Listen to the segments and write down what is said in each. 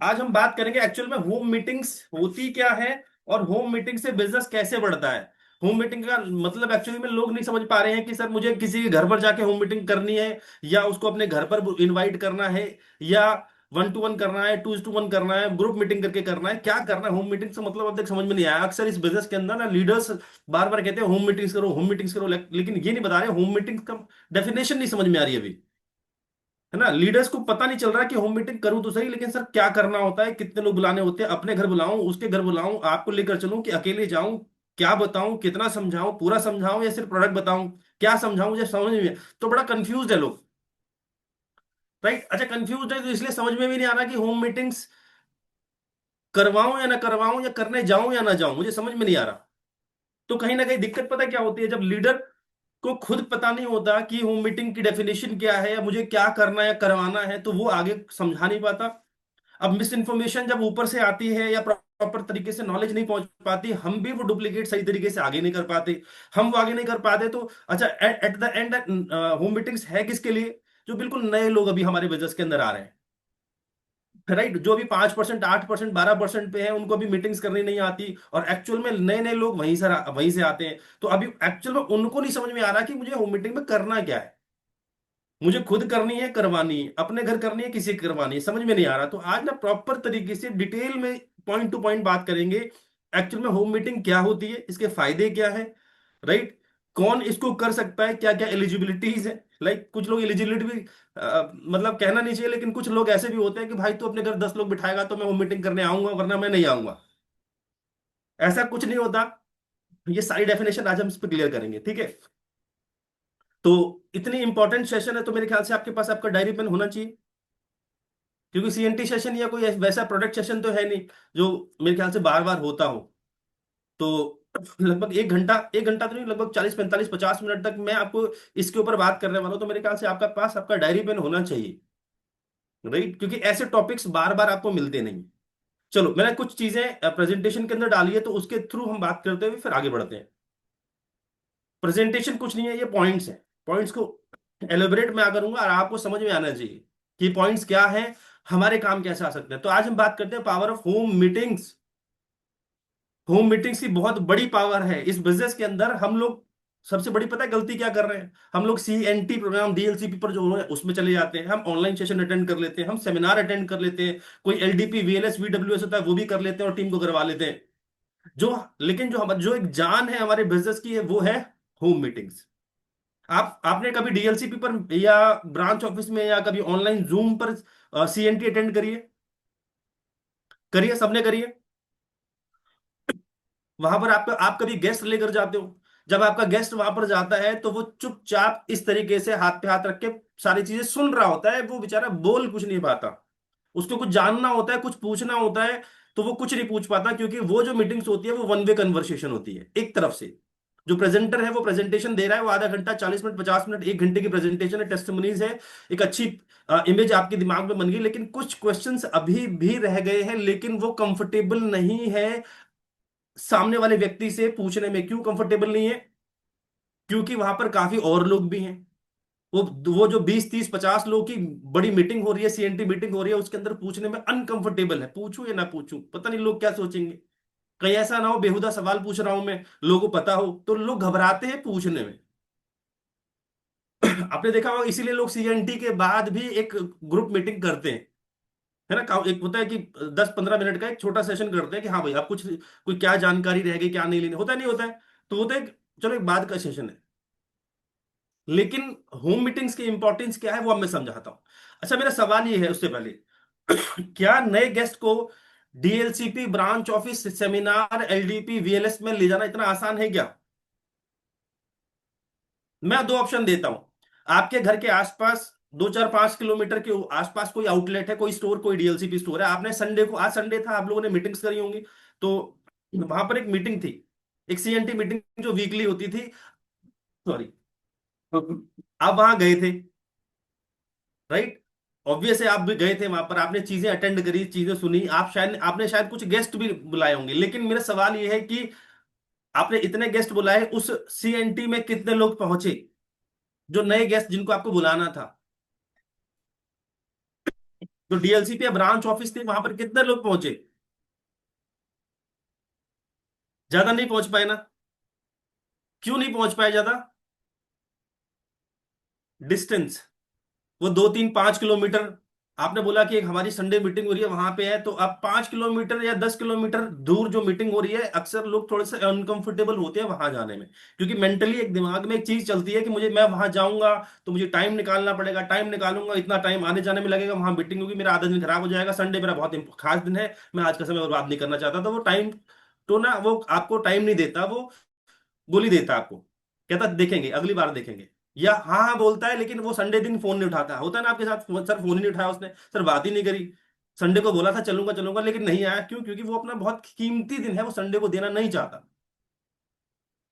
आज हम बात करेंगे एक्चुअल में होम मीटिंग्स होती क्या है और होम मीटिंग से बिजनेस कैसे बढ़ता है। होम मीटिंग का मतलब एक्चुअली में लोग नहीं समझ पा रहे हैं कि सर मुझे किसी के घर पर जाके होम मीटिंग करनी है या उसको अपने घर पर इनवाइट करना है या 1 to 1 करना है, 2 to 1 करना है, ग्रुप मीटिंग करके करना है, क्या करना है। होम मीटिंग से मतलब अब तक समझ में नहीं आया। अक्सर इस बिजनेस के अंदर ना लीडर्स बार बार कहते हैं होम मीटिंग्स करो, होम मीटिंग्स करो, लेकिन ये नहीं बता रहे होम मीटिंग्स का डेफिनेशन नहीं समझ में आ रही है अभी। है ना, लीडर्स को पता नहीं चल रहा कि होम मीटिंग करूं तो सही, लेकिन सर क्या करना होता है, कितने लोग बुलाने होते हैं, अपने घर बुलाऊं, उसके घर बुलाऊं, आपको लेकर चलूं कि अकेले जाऊं, क्या बताऊं, कितना समझाऊं, पूरा समझाऊं या सिर्फ प्रोडक्ट बताऊं, क्या समझाऊं, मुझे समझ में नहीं है। तो बड़ा कंफ्यूज है लोग। राइट, अच्छा कंफ्यूज है तो इसलिए समझ में भी नहीं आ रहा कि होम मीटिंग्स करवाऊं या ना करवाऊं या करने जाऊं या ना जाऊं, मुझे समझ में नहीं आ रहा। तो कहीं ना कहीं दिक्कत पता क्या होती है, जब लीडर को खुद पता नहीं होता कि होम मीटिंग की डेफिनेशन क्या है या मुझे क्या करना है करवाना है, तो वो आगे समझा नहीं पाता। अब मिस इन्फॉर्मेशन जब ऊपर से आती है या प्रॉपर तरीके से नॉलेज नहीं पहुंच पाती, हम भी वो डुप्लीकेट सही तरीके से आगे नहीं कर पाते। हम वो आगे नहीं कर पाते तो अच्छा at the end home meetings है किसके लिए? जो बिल्कुल नए लोग अभी हमारे बिजनेस के अंदर आ रहे हैं। राइट, जो अभी 5%, 8%, 12% पे है, उनको अभी मीटिंग्स करनी नहीं आती और एक्चुअल में नए नए लोग वहीं से आते हैं। तो अभी एक्चुअल में उनको नहीं समझ में आ रहा कि मुझे होम मीटिंग में करना क्या है। मुझे खुद करनी है, करवानी है, अपने घर करनी है, किसी की करवानी है, समझ में नहीं आ रहा। तो आज ना प्रॉपर तरीके से डिटेल में पॉइंट टू पॉइंट बात करेंगे। एक्चुअल में होम मीटिंग क्या होती है, इसके फायदे क्या है, राइट, कौन इसको कर सकता है, क्या क्या एलिजिबिलिटीज है। लाइक कुछ लोग एलिजिबिलिटी भी मतलब कहना नहीं चाहिए, लेकिन कुछ लोग ऐसे भी होते हैं कि भाई तू अपने घर 10 लोग बिठाएगा तो मैं होम मीटिंग करने आऊंगा वरना मैं नहीं आऊंगा। ऐसा कुछ नहीं होता। ये सारी डेफिनेशन आज हम इस पर क्लियर करेंगे, ठीक है। तो इतनी इंपॉर्टेंट सेशन है तो मेरे ख्याल से आपके पास आपका डायरी पेन होना चाहिए, क्योंकि सीएनटी सेशन या कोई वैसा प्रोडक्ट सेशन तो है नहीं जो मेरे ख्याल से बार बार होता हो। तो लगभग 1 घंटा, 1 घंटा तो नहीं, लगभग 40, 45, 50 मिनट तक मैं आपको इसके ऊपर बात करने वाला हूं। तो मेरे ख्याल से आपका पास आपका डायरी पेन होना चाहिए, राइट, क्योंकि ऐसे टॉपिक्स बार बार आपको मिलते नहीं। चलो मैंने कुछ चीजें प्रेजेंटेशन के अंदर डाली है तो उसके थ्रू हम बात करते हुए फिर आगे बढ़ते हैं। प्रेजेंटेशन कुछ नहीं है, ये पॉइंट्स हैं। पॉइंट्स को एलिबरेट मैं करूंगा और आपको समझ में आना चाहिए कि पॉइंट्स क्या हैं, हमारे काम कैसे आ सकते हैं। तो आज हम बात करते हैं power of home meetings. Home meetings की बहुत बड़ी पावर है इस बिजनेस के अंदर। हम लोग सबसे बड़ी पता है गलती क्या कर रहे हैं, हम लोग सीएनटी प्रोग्राम डीएलसीपी पर जो है उसमें चले जाते हैं, हम ऑनलाइन सेशन अटेंड कर लेते हैं, हम सेमिनार अटेंड कर लेते हैं, कोई एलडीपी वीएलएस वीडब्ल्यूएस होता है वो भी कर लेते हैं और टीम को करवा लेते हैं। जो लेकिन जो हम जो एक जान है हमारे बिजनेस की है वो है होम मीटिंग्स। आपने कभी डीएलसीपी पर या ब्रांच ऑफिस में या कभी ऑनलाइन जूम पर सीएनटी अटेंड करिए, करिए, सबने करिए। वहां पर आप कभी गेस्ट लेकर जाते हो, जब आपका गेस्ट वहां पर जाता है तो वो चुपचाप इस तरीके से हाथ पे हाथ रख के सारी चीजें सुन रहा होता है, वो बेचारा बोल कुछ नहीं पाता। उसको कुछ जानना होता है, कुछ पूछना होता है, तो वो कुछ नहीं पूछ पाता, क्योंकि वो जो मीटिंग्स होती है वो वन वे कन्वर्सेशन होती है एक तरफ से। जो प्रेजेंटर है वो प्रेजेंटेशन दे रहा है, वो आधा घंटा, 40 मिनट, 50 मिनट, 1 घंटे की प्रेजेंटेशन है, टेस्टिमोनीज है, एक अच्छी इमेज आपके दिमाग में बन गई। लेकिन कुछ क्वेश्चंस अभी भी रह गए हैं, लेकिन वो कंफर्टेबल नहीं है सामने वाले व्यक्ति से पूछने में। क्यों कंफर्टेबल नहीं है? क्योंकि वहां पर काफी और लोग भी हैं। वो जो 20, 30, 50 लोग की बड़ी मीटिंग हो रही है, सीएनटी मीटिंग हो रही है, उसके अंदर पूछने में अनकंफर्टेबल है। पूछूं या ना पूछूं, पता नहीं लोग क्या सोचेंगे। कहीं ऐसा ना हो बेहुदा सवाल पूछ रहा हूं मैं, लोगों को पता हो तो लोग घबराते हैं पूछने में। आपने देखा होगा इसीलिए लोग सीएनटी के बाद भी एक ग्रुप मीटिंग करते हैं। है ना, एक होता है कि 10, 15 मिनट का एक छोटा सेशन करते हैं कि हाँ भाई आप कुछ कोई क्या जानकारी रह गई, क्या नहीं लेनी, होता है नहीं होता है। तो होता है चलो एक बाद का सेशन है। लेकिन होम मीटिंग्स की इंपॉर्टेंस क्या है वो अब मैं समझाता हूं। अच्छा मेरा सवाल ये है उससे पहले, क्या नए गेस्ट को डीएलसीपी, branch office, seminar, LDP, VLS में ले जाना इतना आसान है क्या? मैं दो ऑप्शन देता हूं। आपके घर के आसपास 2, 4, 5 किलोमीटर के आसपास कोई आउटलेट है, कोई स्टोर, कोई डीएलसीपी स्टोर है। आपने संडे को, आज संडे था, आप लोगों ने मीटिंग्स करी होंगी, तो वहां पर एक मीटिंग थी, एक सीएनटी मीटिंग जो वीकली होती थी। सॉरी, आप वहां गए थे, राइट, ऑब्वियस है आप भी गए थे वहां पर, आपने चीजें अटेंड करी, चीजें सुनी, आपने शायद कुछ गेस्ट भी बुलाए होंगे। लेकिन मेरा सवाल यह है कि आपने इतने गेस्ट बुलाए, उस सीएनटी में कितने लोग पहुंचे, जो नए गेस्ट जिनको आपको बुलाना था? तो डीएलसी पे ब्रांच ऑफिस थे, वहां पर कितने लोग पहुंचे? ज्यादा नहीं पहुंच पाए ना। क्यों नहीं पहुंच पाए ज्यादा? डिस्टेंस। वो 2 3 5 किलोमीटर। आपने बोला कि एक हमारी संडे मीटिंग हो रही है वहां पे है, तो अब 5 किलोमीटर या 10 किलोमीटर दूर जो मीटिंग हो रही है, अक्सर लोग थोड़े से अनकंफर्टेबल होते हैं वहां जाने में। क्योंकि मेंटली एक दिमाग में एक चीज चलती है कि मुझे, मैं वहां जाऊंगा तो मुझे टाइम निकालना पड़ेगा, टाइम निकालूंगा, इतना टाइम आने जाने में लगेगा, वहां मीटिंग होगी, मेरा आधा दिन खराब हो जाएगा, संडे मेरा बहुत खास दिन है, मैं आज का समय बर्बाद नहीं करना चाहता। तो वो टाइम, तो ना वो आपको टाइम नहीं देता, वो गोली देता है आपको, कहता देखेंगे अगली बार देखेंगे। या हाँ हाँ बोलता है, लेकिन वो संडे दिन फोन नहीं उठाता। होता है ना आपके साथ, सर फोन ही नहीं उठाया उसने, सर बात ही नहीं करी, संडे को बोला था चलूंगा चलूंगा लेकिन नहीं आया, क्यों? क्योंकि वो अपना बहुत कीमती दिन है वो संडे को देना नहीं चाहता।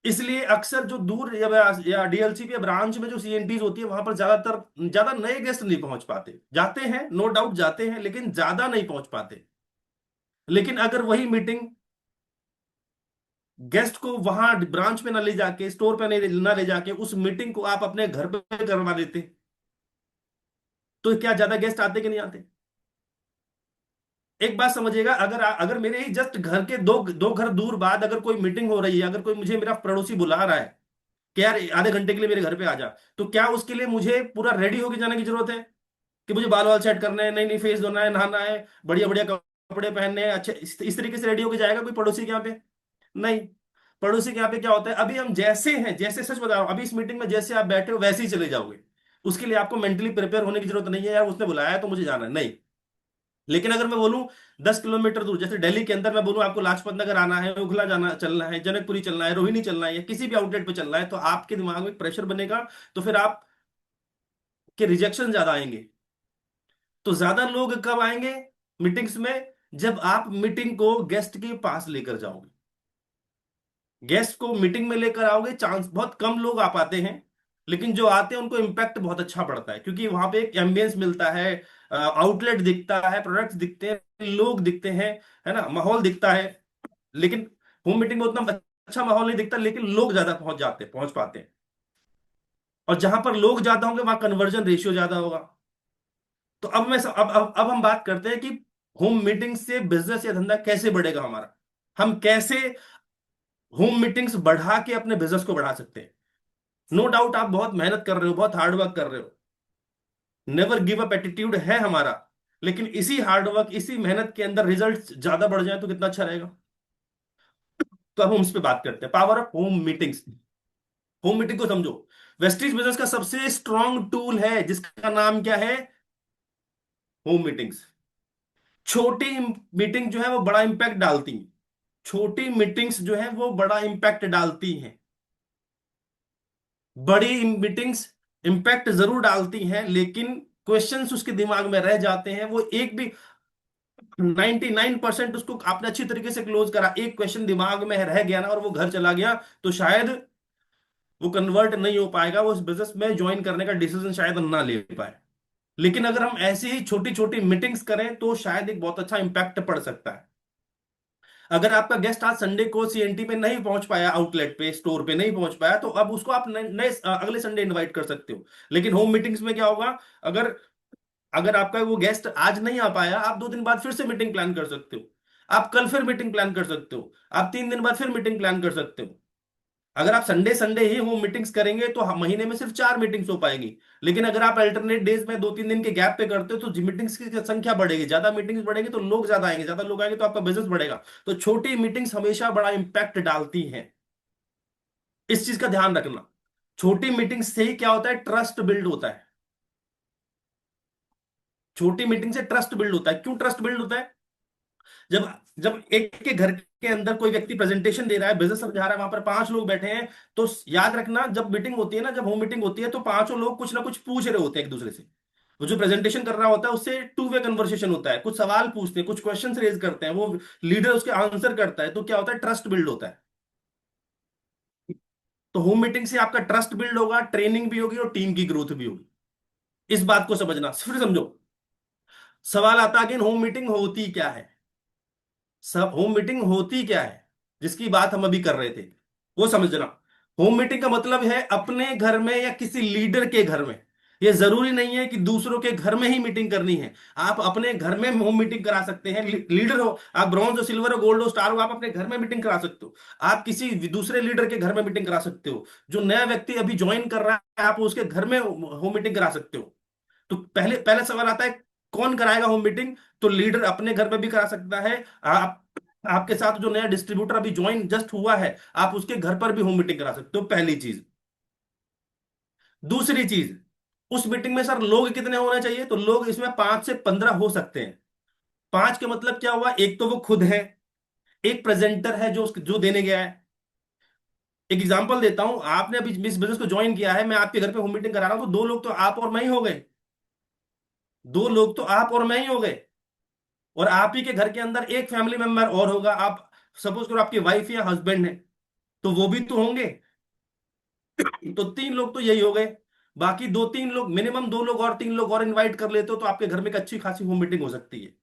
इसलिए अक्सर जो दूर या डीएलसी या ब्रांच में जो सीएनटीज होती है, वहां पर ज्यादातर ज्यादा नए गेस्ट नहीं पहुंच पाते, जाते हैं नो डाउट जाते हैं, लेकिन ज्यादा नहीं पहुंच पाते। लेकिन अगर वही मीटिंग गेस्ट को वहां ब्रांच पे ना ले जाके, स्टोर पे नहीं ना ले जाके, उस मीटिंग को आप अपने घर पे करवा देते, तो क्या ज्यादा गेस्ट आते कि नहीं आते? एक बात समझिएगा, अगर मेरे ही जस्ट घर के दो दो घर दूर बाद अगर कोई मीटिंग हो रही है, अगर कोई मुझे मेरा पड़ोसी बुला रहा है कि यार आधे घंटे के लिए मेरे घर पे आ जा, तो क्या उसके लिए मुझे पूरा रेडी होके जाने की जरूरत है? कि मुझे बाल वाल सेट करने हैं, नहीं नहीं फेस धोना है, नहाना है, बढ़िया बढ़िया कपड़े पहनने हैं, अच्छे इस तरीके से रेडी होके जाएगा कोई पड़ोसी के यहाँ पे? नहीं। पड़ोसी के यहाँ पे क्या होता है, अभी हम जैसे हैं, जैसे सच बता रहा हूं, अभी इस मीटिंग में जैसे आप बैठे हो वैसे ही चले जाओगे। उसके लिए आपको मेंटली प्रिपेयर होने की जरूरत नहीं है, यार उसने बुलाया है तो मुझे जाना है, नहीं। लेकिन अगर मैं बोलूं 10 किलोमीटर दूर, जैसे दिल्ली के अंदर मैं बोलूं आपको लाजपत नगर आना है, उगला जाना चलना है, जनकपुरी चलना है, रोहिणी चलना है, या किसी भी आउटलेट पे चलना है, तो आपके दिमाग में प्रेशर बनेगा। तो फिर आप के रिजेक्शन ज्यादा आएंगे। तो ज्यादा लोग कब आएंगे मीटिंग्स में? जब आप मीटिंग को गेस्ट के पास लेकर जाओगे, गेस्ट को मीटिंग में लेकर आओगे, चांस बहुत कम लोग आ पाते हैं, लेकिन जो आते हैं उनको इम्पैक्ट बहुत अच्छा पड़ता है, क्योंकि वहां पे एक एम्बियंस मिलता है, आउटलेट दिखता है, प्रोडक्ट्स दिखते हैं, लोग दिखते हैं, है ना, माहौल दिखता है। लेकिन होम मीटिंग में उतना अच्छा माहौल नहीं दिखता, लेकिन लोग ज्यादा पहुंच पाते हैं। और जहां पर लोग ज्यादा होंगे वहां कन्वर्जन रेशियो ज्यादा होगा। तो अब मैं अब हम बात करते हैं कि होम मीटिंग से बिजनेस या धंधा कैसे बढ़ेगा हमारा। हम कैसे होम मीटिंग्स बढ़ा के अपने बिजनेस को बढ़ा सकते हैं। नो डाउट आप बहुत मेहनत कर रहे हो, बहुत हार्ड वर्क कर रहे हो, नेवर गिव अप एटीट्यूड है हमारा। लेकिन इसी हार्ड वर्क, इसी मेहनत के अंदर रिजल्ट ज्यादा बढ़ जाए तो कितना अच्छा रहेगा। तो अब हम उस पर बात करते हैं, power of home meetings. Home meeting को समझो, वेस्टीज बिजनेस का सबसे स्ट्रॉन्ग टूल है जिसका नाम क्या है? Home meetings. छोटी मीटिंग जो है वो बड़ा इंपैक्ट डालती है। छोटी मीटिंग्स जो है वो बड़ा इंपैक्ट डालती हैं। बड़ी मीटिंग्स इंपैक्ट जरूर डालती हैं, लेकिन क्वेश्चंस उसके दिमाग में रह जाते हैं। वो एक भी 99% उसको आपने अच्छी तरीके से क्लोज करा, एक क्वेश्चन दिमाग में रह गया ना और वो घर चला गया, तो शायद वो कन्वर्ट नहीं हो पाएगा, वो उस बिजनेस में ज्वाइन करने का डिसीजन शायद ना ले पाए। लेकिन अगर हम ऐसी ही छोटी छोटी मीटिंग्स करें तो शायद एक बहुत अच्छा इंपैक्ट पड़ सकता है। अगर आपका गेस्ट आज संडे को सीएनटी पे नहीं पहुंच पाया, आउटलेट पे स्टोर पे नहीं पहुंच पाया, तो अब उसको आप नए अगले संडे इनवाइट कर सकते हो। लेकिन होम मीटिंग्स में क्या होगा, अगर अगर आपका वो गेस्ट आज नहीं आ पाया, आप 2 दिन बाद फिर से मीटिंग प्लान कर सकते हो। आप कल फिर मीटिंग प्लान कर सकते हो। आप 3 दिन बाद फिर मीटिंग प्लान कर सकते हो। अगर आप संडे संडे ही होम मीटिंग्स करेंगे तो महीने में सिर्फ 4 मीटिंग्स हो पाएगी। लेकिन अगर आप अल्टरनेट डेज में 2 3 दिन के गैप पे करते हो तो मीटिंग्स की संख्या बढ़ेगी, ज्यादा मीटिंग्स बढ़ेगी तो लोग ज्यादा आएंगे, ज्यादा लोग आएंगे तो आपका बिजनेस बढ़ेगा। तो छोटी मीटिंग्स हमेशा बड़ा इंपैक्ट डालती हैं, इस चीज का ध्यान रखना। छोटी मीटिंग्स से ही क्या होता है, ट्रस्ट बिल्ड होता है। छोटी मीटिंग से ट्रस्ट बिल्ड होता है। क्यों ट्रस्ट बिल्ड होता है? जब जब एक के घर के अंदर कोई व्यक्ति प्रेजेंटेशन दे रहा है, बिजनेस समझा रहा है, वहां पर 5 लोग बैठे हैं, तो याद रखना जब मीटिंग होती है ना, जब होम मीटिंग होती है, तो पांचों लोग कुछ ना कुछ पूछ रहे होते हैं एक दूसरे से। वो जो प्रेजेंटेशन कर रहा होता है उससे टू वे कन्वर्सेशन होता है, कुछ सवाल पूछते हैं, कुछ क्वेश्चन रेज करते हैं, वो लीडर उसके आंसर करता है, तो क्या होता है, ट्रस्ट बिल्ड होता है। तो होम मीटिंग से आपका ट्रस्ट बिल्ड होगा, ट्रेनिंग भी होगी और टीम की ग्रोथ भी होगी। इस बात को समझना, फिर समझो। सवाल आता है कि होम मीटिंग होती क्या है? सब होम मीटिंग होती क्या है जिसकी बात हम अभी कर रहे थे, वो समझना। होम मीटिंग का मतलब है अपने घर में या किसी लीडर के घर में ये जरूरी नहीं है कि दूसरों के घर में ही मीटिंग करनी है। आप अपने घर में होम मीटिंग करा सकते हैं। लीडर हो आप, ब्रॉन्ज हो, सिल्वर हो, गोल्ड हो, स्टार हो, आप अपने घर में मीटिंग करा सकते हो। आप किसी दूसरे लीडर के घर में मीटिंग करा सकते हो। जो नया व्यक्ति अभी ज्वाइन कर रहा है, आप उसके घर में होम मीटिंग करा सकते हो। तो पहले पहला सवाल आता है, कौन कराएगा होम मीटिंग? तो लीडर अपने घर में भी करा सकता है। आप आपके साथ जो नया डिस्ट्रीब्यूटर अभी ज्वाइन जस्ट हुआ है, आप उसके घर पर भी होम मीटिंग करा सकते हो, पहली चीज। दूसरी चीज, उस मीटिंग में सर लोग कितने होने चाहिए? तो लोग इसमें 5 से 15 हो सकते हैं। पांच के मतलब क्या हुआ? एक तो वो खुद है, एक प्रेजेंटर है जो जो देने गया है। एक एग्जांपल देता हूं, आपने अभी इस बिजनेस को ज्वाइन किया है, मैं आपके घर पे होम मीटिंग करा रहा हूं, तो दो लोग तो आप और मैं ही हो गए। दो लोग तो आप और मैं ही हो गए। और आप ही के घर के अंदर एक फैमिली मेंबर और होगा। आप सपोज करो आपकी वाइफ या हस्बैंड है, तो वो भी तो होंगे। तो 3 लोग तो यही हो गए। बाकी दो तीन लोग, मिनिमम 2 लोग और 3 लोग और इनवाइट कर लेते हो, तो आपके घर में एक अच्छी खासी होम मीटिंग हो सकती है।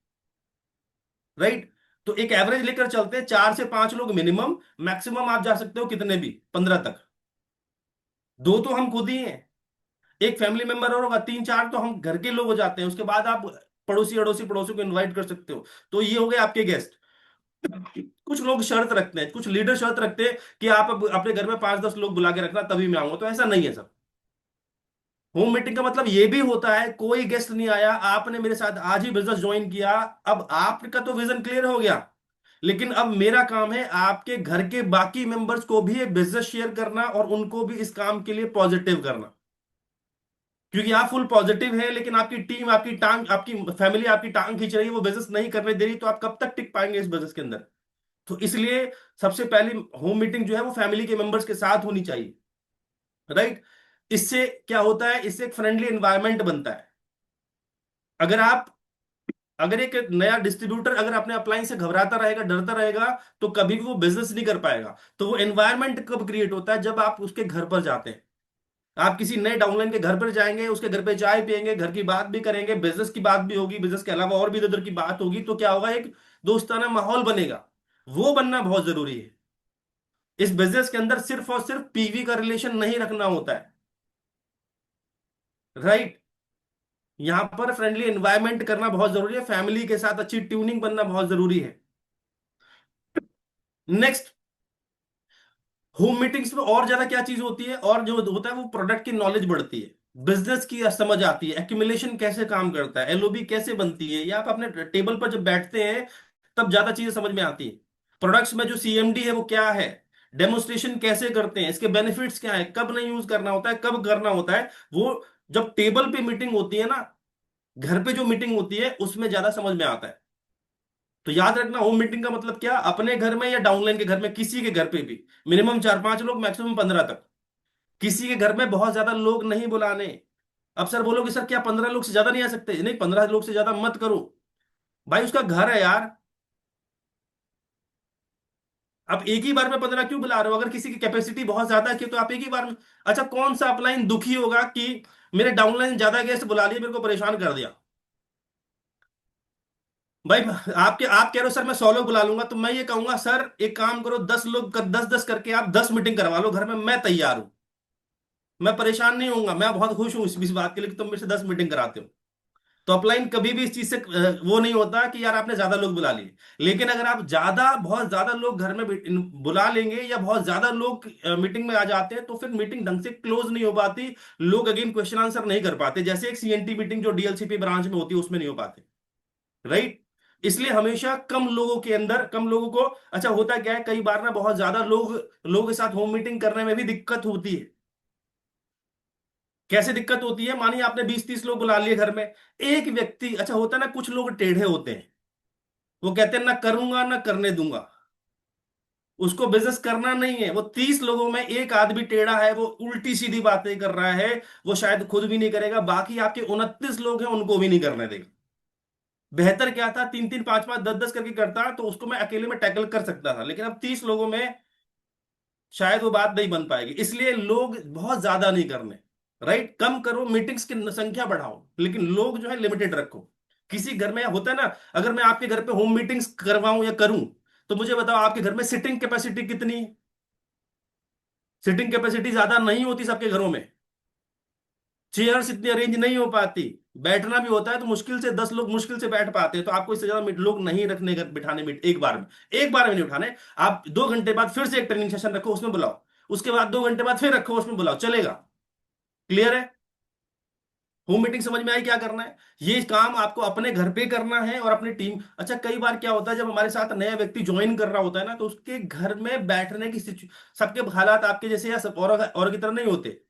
राइट? तो एक एवरेज लेकर चलते हैं, 4 से 5 लोग मिनिमम। मैक्सिमम आप जा सकते हो कितने भी, 15 तक। दो तो हम खुद ही हैं, एक फैमिली मेंबर और होगा, 3 4 तो हम घर के लोग हो जाते हैं। उसके बाद आप पड़ोसी अड़ोसी पड़ोसी को इनवाइट कर सकते हो। तो ये हो गए आपके गेस्ट। कुछ लोग शर्त रखते हैं, कुछ लीडर शर्त रखते हैं कि आप अपने घर में 5 10 लोग बुला के रखना, तभी मैं आऊंगा। तो ऐसा नहीं है सब। होम मीटिंग का मतलब ये भी होता है, कोई गेस्ट नहीं आया, आपने मेरे साथ आज ही बिजनेस ज्वाइन किया, अब आपका तो विजन क्लियर हो गया, लेकिन अब मेरा काम है आपके घर के बाकी मेंबर्स को भी ये बिजनेस शेयर करना और उनको भी इस काम के लिए पॉजिटिव करना। क्योंकि आप फुल पॉजिटिव है, लेकिन आपकी टीम, आपकी टांग, आपकी फैमिली आपकी टांग खींच रही है, वो बिजनेस नहीं करने दे रही, तो आप कब तक टिक पाएंगे इस बिजनेस के अंदर? तो इसलिए सबसे पहली होम मीटिंग जो है वो फैमिली के मेंबर्स के साथ होनी चाहिए। राइट? इससे क्या होता है? इससे एक फ्रेंडली एनवायरनमेंट बनता है। अगर आप, अगर एक नया डिस्ट्रीब्यूटर अगर अपने अपलाइन से घबराता रहेगा, डरता रहेगा, तो कभी भी वो बिजनेस नहीं कर पाएगा। तो वो एनवायरनमेंट कब क्रिएट होता है? जब आप उसके घर पर जाते हैं। आप किसी नए डाउनलाइन के घर पर जाएंगे, उसके घर पे चाय पियेंगे, घर की बात भी करेंगे, बिजनेस की बात भी होगी, बिजनेस के अलावा और भी इधर उधर की बात होगी, तो क्या होगा? एक दोस्ताना माहौल बनेगा। वो बनना बहुत जरूरी है। इस बिजनेस के अंदर सिर्फ और सिर्फ पीवी का रिलेशन नहीं रखना होता है। राइट? यहां पर फ्रेंडली एनवायरनमेंट करना बहुत जरूरी है, फैमिली के साथ अच्छी ट्यूनिंग बनना बहुत जरूरी है। नेक्स्ट, होम मीटिंग्स में और ज्यादा क्या चीज होती है, और जो होता है वो प्रोडक्ट की नॉलेज बढ़ती है, बिजनेस की समझ आती है, एक्यूमुलेशन कैसे काम करता है, एलओबी कैसे बनती है, या आप अपने टेबल पर जब बैठते हैं तब ज्यादा चीजें समझ में आती है। प्रोडक्ट्स में जो सीएमडी है वो क्या है, डेमोन्स्ट्रेशन कैसे करते हैं, इसके बेनिफिट्स क्या है, कब नहीं यूज करना होता है, कब करना होता है, वो जब टेबल पे मीटिंग होती है ना, घर पे जो मीटिंग होती है उसमें ज्यादा समझ में आता है। तो याद रखना, होम मीटिंग का मतलब क्या? अपने घर में या डाउनलाइन के घर में, किसी के घर पे भी मिनिमम 4 5 लोग, मैक्सिमम 15 तक। किसी के घर में बहुत ज्यादा लोग नहीं बुलाने। अब सर बोलोगे, सर क्या 15 लोग से ज्यादा नहीं आ सकते? नहीं, 15 लोग से ज्यादा मत करो। भाई उसका घर है यार। आप एक ही बार में 15 क्यों बुला रहे हो? अगर किसी की कैपेसिटी बहुत ज्यादा है तो आप एक ही बार में। अच्छा, कौन सा अपलाइन दुखी होगा कि मेरे डाउनलाइन ज्यादा गेस्ट बुला लिए, मेरे को परेशान कर दिया? भाई आप कह रहे हो सर मैं 100 लोग बुला लूंगा, तो मैं ये कहूंगा सर एक काम करो, 10 लोग कर, 10 10 करके आप 10 मीटिंग करवा लो घर में, मैं तैयार हूं। मैं परेशान नहीं होऊंगा, मैं बहुत खुश हूं इस बात के लिए कि तुम मेरे से 10 मीटिंग कराते हो। तो अपलाइन कभी भी इस चीज से वो नहीं होता कि यार आपने ज्यादा लोग बुला लिए। लेकिन अगर आप बहुत ज्यादा लोग घर में बुला लेंगे, या बहुत ज्यादा लोग मीटिंग में आ जाते हैं, तो फिर मीटिंग ढंग से क्लोज नहीं हो पाती। लोग अगेन क्वेश्चन आंसर नहीं कर पाते, जैसे एक सीएनटी मीटिंग जो डीएलसीपी ब्रांच में होती है उसमें नहीं हो पाते। राइट? इसलिए हमेशा कम लोगों के अंदर, कम लोगों को। अच्छा, होता क्या है, कई बार ना बहुत ज्यादा लोगों के साथ होम मीटिंग करने में भी दिक्कत होती है। कैसे दिक्कत होती है? मानिए आपने 20 30 लोग बुला लिए घर में, एक व्यक्ति, अच्छा होता है ना, कुछ लोग टेढ़े होते हैं, वो कहते हैं ना करूंगा ना करने दूंगा। उसको बिजनेस करना नहीं है। वो 30 लोगों में एक आदमी टेढ़ा है, वो उल्टी सीधी बातें कर रहा है, वो शायद खुद भी नहीं करेगा, बाकी आपके 29 लोग हैं उनको भी नहीं करने देगा। बेहतर क्या था, 3 3 5 5 10 10 करके करता, तो उसको मैं अकेले में टैकल कर सकता था, लेकिन अब 30 लोगों में शायद वो बात नहीं बन पाएगी। इसलिए लोग बहुत ज्यादा नहीं करने। राइट? कम करो, मीटिंग्स की संख्या बढ़ाओ, लेकिन लोग जो है लिमिटेड रखो। किसी घर में होता है ना, अगर मैं आपके घर पे होम मीटिंग्स करवाऊं या करूं, तो मुझे बताओ आपके घर में सिटिंग कैपेसिटी कितनी है? सिटिंग कैपेसिटी ज्यादा नहीं होती सबके घरों में। चेयर्स इतनी अरेंज नहीं हो पाती, बैठना भी होता है तो मुश्किल से 10 लोग मुश्किल से बैठ पाते हैं। तो आपको इससे ज्यादा लोग नहीं रखने बिठाने एक बार में, एक बार में नहीं उठाने। आप 2 घंटे बाद फिर से एक ट्रेनिंग सेशन रखो, उसमें बुलाओ। उसके बाद 2 घंटे बाद फिर रखो, उसमें बुलाओ, चलेगा। क्लियर है? होम मीटिंग समझ में आई क्या करना है? ये काम आपको अपने घर पे करना है और अपनी टीम। अच्छा, कई बार क्या होता है जब हमारे साथ नया व्यक्ति ज्वाइन कर रहा होता है ना, तो उसके घर में बैठने की सबके हालात आपके जैसे या सब और की तरह नहीं होते।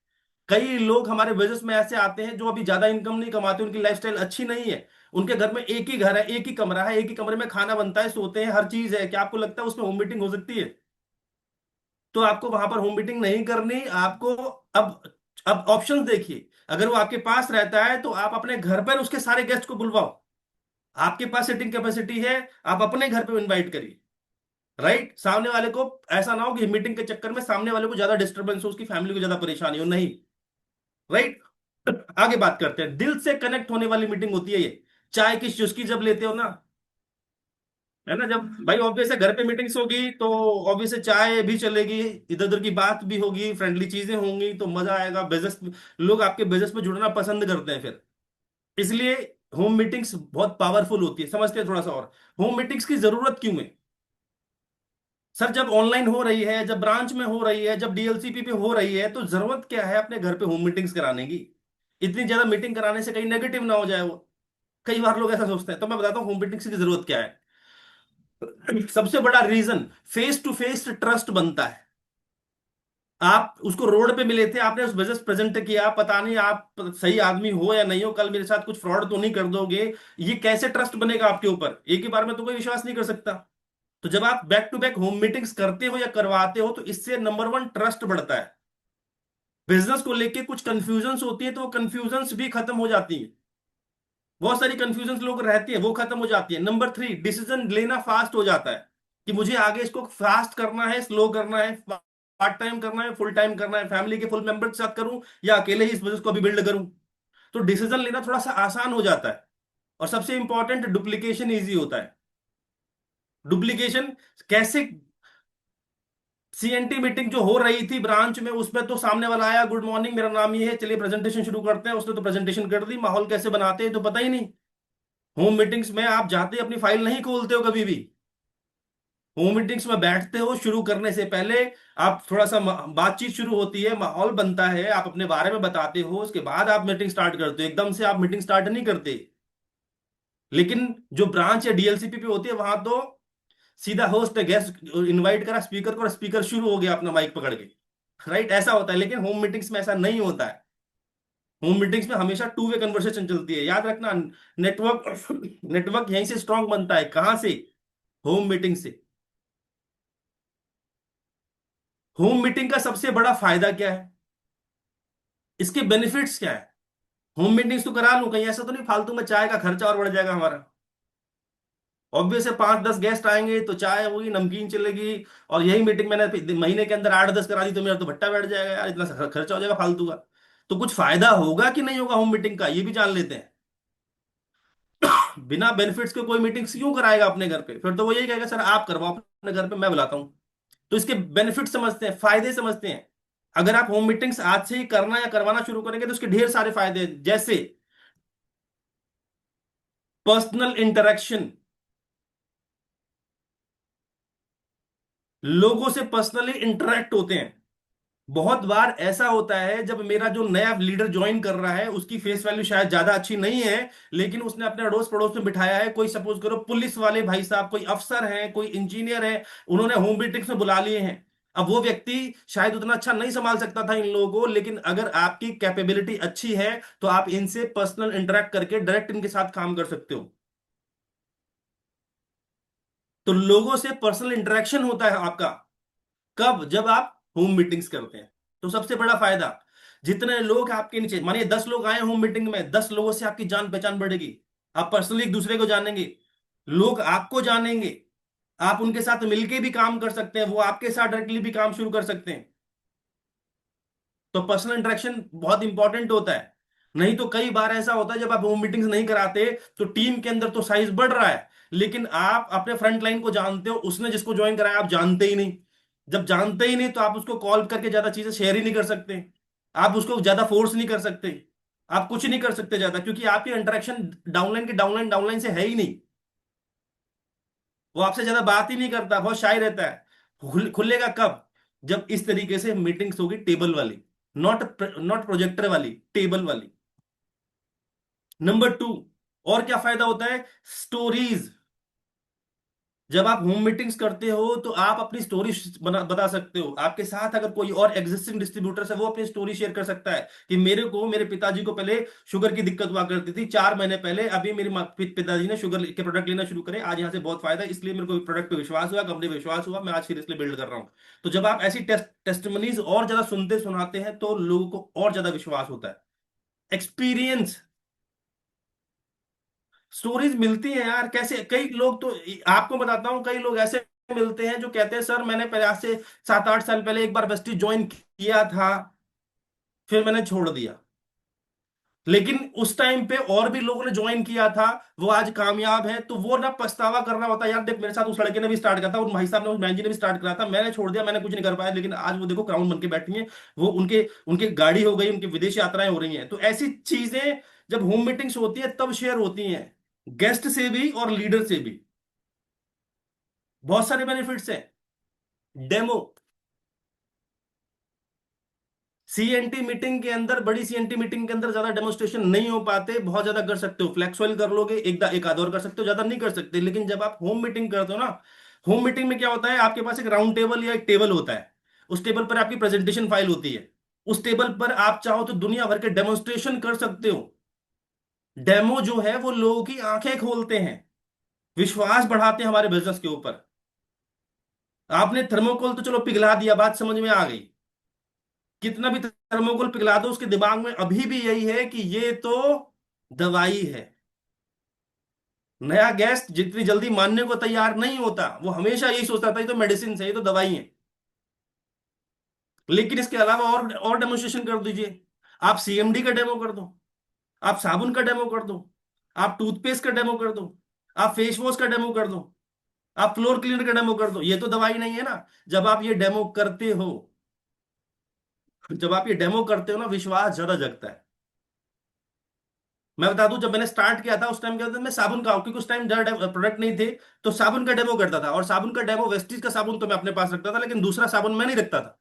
कई लोग हमारे बिजनेस में ऐसे आते हैं जो अभी ज्यादा इनकम नहीं कमाते, उनकी लाइफस्टाइल अच्छी नहीं है। उनके घर में एक ही घर है, एक ही कमरा है, एक ही कमरे में खाना बनता है, सोते हैं, हर चीज है। क्या आपको लगता है उसमें होम मीटिंग हो सकती है? तो आपको वहां पर होम मीटिंग नहीं करनी आपको। अब ऑप्शंस देखिए। अगर वो आपके पास रहता है तो आप अपने घर पर उसके सारे गेस्ट को बुलवाओ। आपके पास सिटिंग कैपेसिटी है, आप अपने घर पे इनवाइट करिए। राइट? सामने वाले को ऐसा ना हो कि मीटिंग के चक्कर में सामने वाले को ज्यादा डिस्टरबेंस हो, उसकी फैमिली को ज्यादा परेशानी हो, नहीं। राइट? आगे बात करते हैं। दिल से कनेक्ट होने वाली मीटिंग होती है ये। चाय की चुस्की जब लेते हो ना, है ना, जब भाई ऑब्वियस है घर पे मीटिंग्स होगी तो ऑब्वियस है चाय भी चलेगी, इधर उधर की बात भी होगी, फ्रेंडली चीजें होंगी, तो मजा आएगा। बिजनेस लोग आपके बिजनेस में जुड़ना पसंद करते हैं फिर। इसलिए होम मीटिंग्स बहुत पावरफुल होती है। समझते हैं थोड़ा सा और, होम मीटिंग्स की जरूरत क्यों है? सर, जब ऑनलाइन हो रही है, जब ब्रांच में हो रही है, जब डीएलसीपी पे हो रही है, तो जरूरत क्या है अपने घर पे होम मीटिंग्स कराने की? इतनी ज्यादा मीटिंग कराने से कहीं नेगेटिव ना हो जाए वो। कई बार लोग ऐसा सोचते हैं, तो मैं बताता हूँ होम मीटिंग्स की जरूरत क्या है। सबसे बड़ा reason, face to face trust बनता है। आप उसको रोड पे मिले थे, आपने उस बिजनेस प्रेजेंट किया, पता नहीं आप सही आदमी हो या नहीं हो, कल मेरे साथ कुछ फ्रॉड तो नहीं कर दोगे। ये कैसे ट्रस्ट बनेगा आपके ऊपर? एक ही बार में तो कोई विश्वास नहीं कर सकता। तो जब आप back to back home meetings करते हो या करवाते हो, तो इससे नंबर वन ट्रस्ट बढ़ता है। बिजनेस को लेके कुछ कंफ्यूजन्स होती है तो वो कंफ्यूजन्स भी खत्म हो जाती है। बहुत सारी कंफ्यूजन्स लोग रहती है, वो खत्म हो जाती है। नंबर थ्री, डिसीजन लेना फास्ट हो जाता है कि मुझे आगे इसको फास्ट करना है, स्लो करना है, पार्ट टाइम करना है, फुल टाइम करना है, फैमिली के फुल मेंबर के साथ करूं या अकेले ही इस बिजनेस को अभी बिल्ड करूं। तो डिसीजन लेना थोड़ा सा आसान हो जाता है। और सबसे इंपॉर्टेंट, डुप्लीकेशन ईजी होता है। डुप्लीकेशन कैसे? सीएनटी मीटिंग जो हो रही थी ब्रांच में, उसमें तो सामने वाला आया, गुड मॉर्निंग, मेरा नाम ये है, चलिए प्रेजेंटेशन शुरू करते हैं, उसने तो प्रेजेंटेशन कर दी, माहौल कैसे बनाते हैं तो पता ही नहीं। होम मीटिंग्स में आप जाते अपनी फाइल नहीं खोलते हो कभी भी। होम मीटिंग्स में बैठते हो, शुरू करने से पहले आप थोड़ा सा बातचीत शुरू होती है, माहौल बनता है, आप अपने बारे में बताते हो, उसके बाद आप मीटिंग स्टार्ट करते हो। एकदम से आप मीटिंग स्टार्ट नहीं करते। लेकिन जो ब्रांच या डीएलसीपी पे होती है, वहां तो सीधा होस्ट गेस्ट इनवाइट करा स्पीकर को और स्पीकर शुरू हो गया अपना माइक पकड़ के। राइट? ऐसा होता है। लेकिन होम मीटिंग्स में ऐसा नहीं होता है। होम मीटिंग्स में हमेशा टू वे कन्वर्सेशन चलती है, याद रखना। नेटवर्क नेटवर्क यहीं से स्ट्रांग बनता है। कहां से? होम मीटिंग से। होम मीटिंग का सबसे बड़ा फायदा क्या है? इसके बेनिफिट्स क्या है? होम मीटिंग्स तो करा लूं, कहीं ऐसा तो नहीं फालतू में चाय का खर्चा और बढ़ जाएगा हमारा? ऑब्वियस है, 5-10 गेस्ट आएंगे तो चाय होगी, नमकीन चलेगी। और यही मीटिंग मैंने महीने के अंदर 8-10 करा दी तो मेरा तो भट्टा बैठ जाएगा यार, इतना खर्चा हो जाएगा फालतू का। तो कुछ फायदा होगा कि नहीं होगा होम मीटिंग का, ये भी जान लेते हैं। बिना बेनिफिट्स के कोई मीटिंग क्यों कराएगा अपने घर पे? फिर तो वो यही कहेगा सर आप करवाओ अपने घर पे, मैं बुलाता हूं। तो इसके बेनिफिट समझते हैं, फायदे समझते हैं। अगर आप होम मीटिंग्स आज से ही करना या करवाना शुरू करेंगे तो उसके ढेर सारे फायदे हैं। जैसे पर्सनल इंटरेक्शन, लोगों से पर्सनली इंटरेक्ट होते हैं। बहुत बार ऐसा होता है जब मेरा जो नया लीडर ज्वाइन कर रहा है, उसकी फेस वैल्यू शायद ज्यादा अच्छी नहीं है, लेकिन उसने अपने अड़ोस पड़ोस में बिठाया है, कोई सपोज करो पुलिस वाले भाई साहब, कोई अफसर हैं, कोई इंजीनियर है, उन्होंने होम मीटिंग्स में बुला लिए हैं। अब वो व्यक्ति शायद उतना अच्छा नहीं संभाल सकता था इन लोगों को, लेकिन अगर आपकी कैपेबिलिटी अच्छी है तो आप इनसे पर्सनल इंटरेक्ट करके डायरेक्ट इनके साथ काम कर सकते हो। तो लोगों से पर्सनल इंटरेक्शन होता है आपका। कब? जब आप होम मीटिंग्स करते हैं। तो सबसे बड़ा फायदा, जितने लोग आपके नीचे, मानिए 10 लोग आए होम मीटिंग में, 10 लोगों से आपकी जान पहचान बढ़ेगी। आप पर्सनली एक दूसरे को जानेंगे, लोग आपको जानेंगे, आप उनके साथ मिलके भी काम कर सकते हैं, वो आपके साथ डायरेक्टली भी काम शुरू कर सकते हैं। तो पर्सनल इंटरेक्शन बहुत इंपॉर्टेंट होता है। नहीं तो कई बार ऐसा होता है जब आप होम मीटिंग्स नहीं कराते, तो टीम के अंदर तो साइज बढ़ रहा है, लेकिन आप अपने फ्रंट लाइन को जानते हो, उसने जिसको ज्वाइन कराया आप जानते ही नहीं। जब जानते ही नहीं तो आप उसको कॉल करके ज्यादा चीजें शेयर ही नहीं कर सकते, आप उसको ज्यादा फोर्स नहीं कर सकते। आप कुछ नहीं कर सकते ज्यादा, क्योंकि आपकी इंटरेक्शन डाउनलाइन के डाउनलाइन डाउनलाइन से है ही नहीं। वो आपसे ज्यादा बात ही नहीं करता, बहुत शाय रहता है। खुलेगा कब? जब इस तरीके से मीटिंग्स होगी टेबल वाली, नॉट नॉट प्रोजेक्टर वाली, टेबल वाली। नंबर 2, और क्या फायदा होता है? स्टोरीज। जब आप होम मीटिंग्स करते हो तो आप अपनी स्टोरी बता सकते हो। आपके साथ अगर कोई और एग्जिस्टिंग डिस्ट्रीब्यूटर्स है, वो अपनी स्टोरी शेयर कर सकता है कि मेरे पिताजी को पहले शुगर की दिक्कत हुआ करती थी 4 महीने पहले, अभी मेरे पिताजी ने शुगर के प्रोडक्ट लेना शुरू करे, आज यहाँ से बहुत फायदा है, इसलिए मेरे को प्रोडक्ट पे विश्वास हुआ, कंपनी पे विश्वास हुआ, मैं आज सीरियसली बिल्ड कर रहा हूँ। तो जब आप ऐसी टेस्टमनीज और ज्यादा सुनते सुनाते हैं तो लोगों को और ज्यादा विश्वास होता है। एक्सपीरियंस, स्टोरीज मिलती हैं यार। कैसे कई लोग तो, आपको बताता हूँ, कई लोग ऐसे मिलते हैं जो कहते हैं सर मैंने पहले, आज से 7-8 साल पहले एक बार वेस्टी ज्वाइन किया था, फिर मैंने छोड़ दिया, लेकिन उस टाइम पे और भी लोगों ने ज्वाइन किया था, वो आज कामयाब है। तो वो ना पछतावा कर रहा होता है, यार देख मेरे साथ उस लड़के ने भी स्टार्ट करा था, उस भाई साहब ने, उस बहन जी ने भी स्टार्ट करा था, मैंने छोड़ दिया, मैंने कुछ नहीं कर पाया, लेकिन आज वो देखो क्राउन बन के बैठी हैं। वो उनके उनके गाड़ी हो गई, उनकी विदेश यात्राएं हो रही हैं। तो ऐसी चीजें जब होम मीटिंग्स होती है तब शेयर होती हैं, गेस्ट से भी और लीडर से भी। बहुत सारे बेनिफिट्स हैं। डेमो, सीएनटी मीटिंग के अंदर, बड़ी सीएनटी मीटिंग के अंदर ज्यादा डेमोस्ट्रेशन नहीं हो पाते, बहुत ज्यादा कर सकते हो फ्लैक्स ऑयल कर लोगे, एक आध और कर सकते हो, ज्यादा नहीं कर सकते। लेकिन जब आप होम मीटिंग करते हो ना, होम मीटिंग में क्या होता है, आपके पास एक राउंड टेबल या एक टेबल होता है, उस टेबल पर आपकी प्रेजेंटेशन फाइल होती है, उस टेबल पर आप चाहो तो दुनिया भर के डेमोस्ट्रेशन कर सकते हो। डेमो जो है वो लोगों की आंखें खोलते हैं, विश्वास बढ़ाते हैं हमारे बिजनेस के ऊपर। आपने थर्मोकोल तो चलो पिघला दिया, बात समझ में आ गई, कितना भी थर्मोकोल पिघला दो उसके दिमाग में अभी भी यही है कि ये तो दवाई है। नया गेस्ट जितनी जल्दी मानने को तैयार नहीं होता, वो हमेशा यही सोचता था ये तो मेडिसिन है, ये तो दवाई है। लेकिन इसके अलावा और डेमोन्स्ट्रेशन कर दीजिए। आप सीएमडी का डेमो कर दो, आप साबुन का डेमो कर दो, आप टूथपेस्ट का डेमो कर दो, आप फेस वॉश का डेमो कर दो, आप फ्लोर क्लीनर का डेमो कर दो, ये तो दवाई नहीं है ना? जब आप ये डेमो करते हो, जब आप ये डेमो करते हो ना, विश्वास ज्यादा जगता है। मैं बता दूं, जब मैंने स्टार्ट किया था उस टाइम क्या था, मैं साबुन का, क्योंकि उस टाइम ज्यादा प्रोडक्ट नहीं थे, तो साबुन का डेमो करता था। और साबुन का डेमो, वेस्टीज का साबुन तो मैं अपने पास रखता था, लेकिन दूसरा साबुन मैं नहीं रखता था।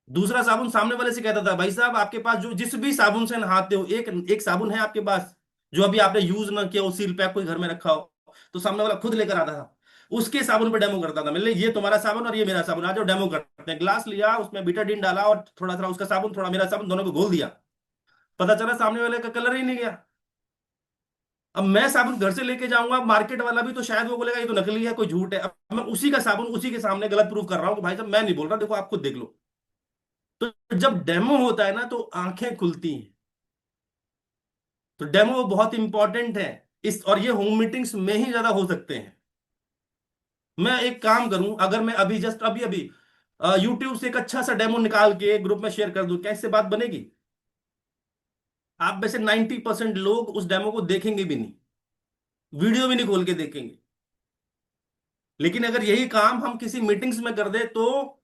दूसरा साबुन सामने वाले से कहता था, भाई साहब आपके पास जो जिस भी साबुन से नहाते हो, एक एक साबुन है आपके पास जो अभी आपने यूज ना किया हो, सील पैक कोई घर में रखा हो, तो सामने वाला खुद लेकर आता था, उसके साबुन पे डेमो करता था। मैंने ये तुम्हारा साबुन और ये मेरा साबुन, आ जाओ डेमो करते हैं। ग्लास लिया, उसमें बीटाडीन डाला और थोड़ा सा उसका साबुन थोड़ा मेरा साबुन, दोनों को घोल दिया। पता चला सामने वाले का कलर ही नहीं गया। अब मैं साबुन घर से लेके जाऊंगा, मार्केट वाला भी तो शायद वो बोलेगा ये तो नकली है, कोई झूठ है। अब मैं उसी का साबुन उसी के सामने गलत प्रूफ कर रहा हूँ कि भाई साहब मैं नहीं बोल रहा, देखो आप खुद देख लो। तो जब डेमो होता है ना तो आंखें खुलती हैं। तो डेमो बहुत इंपॉर्टेंट है इस, और ये होम मीटिंग्स में ही ज्यादा हो सकते हैं। मैं एक काम करूं, अगर मैं अभी जस्ट अभी अभी यूट्यूब से एक अच्छा सा डेमो निकाल के ग्रुप में शेयर कर दूं, क्या इससे बात बनेगी? आप में से 90% लोग उस डेमो को देखेंगे भी नहीं, वीडियो भी नहीं खोल के देखेंगे। लेकिन अगर यही काम हम किसी मीटिंग्स में कर दे तो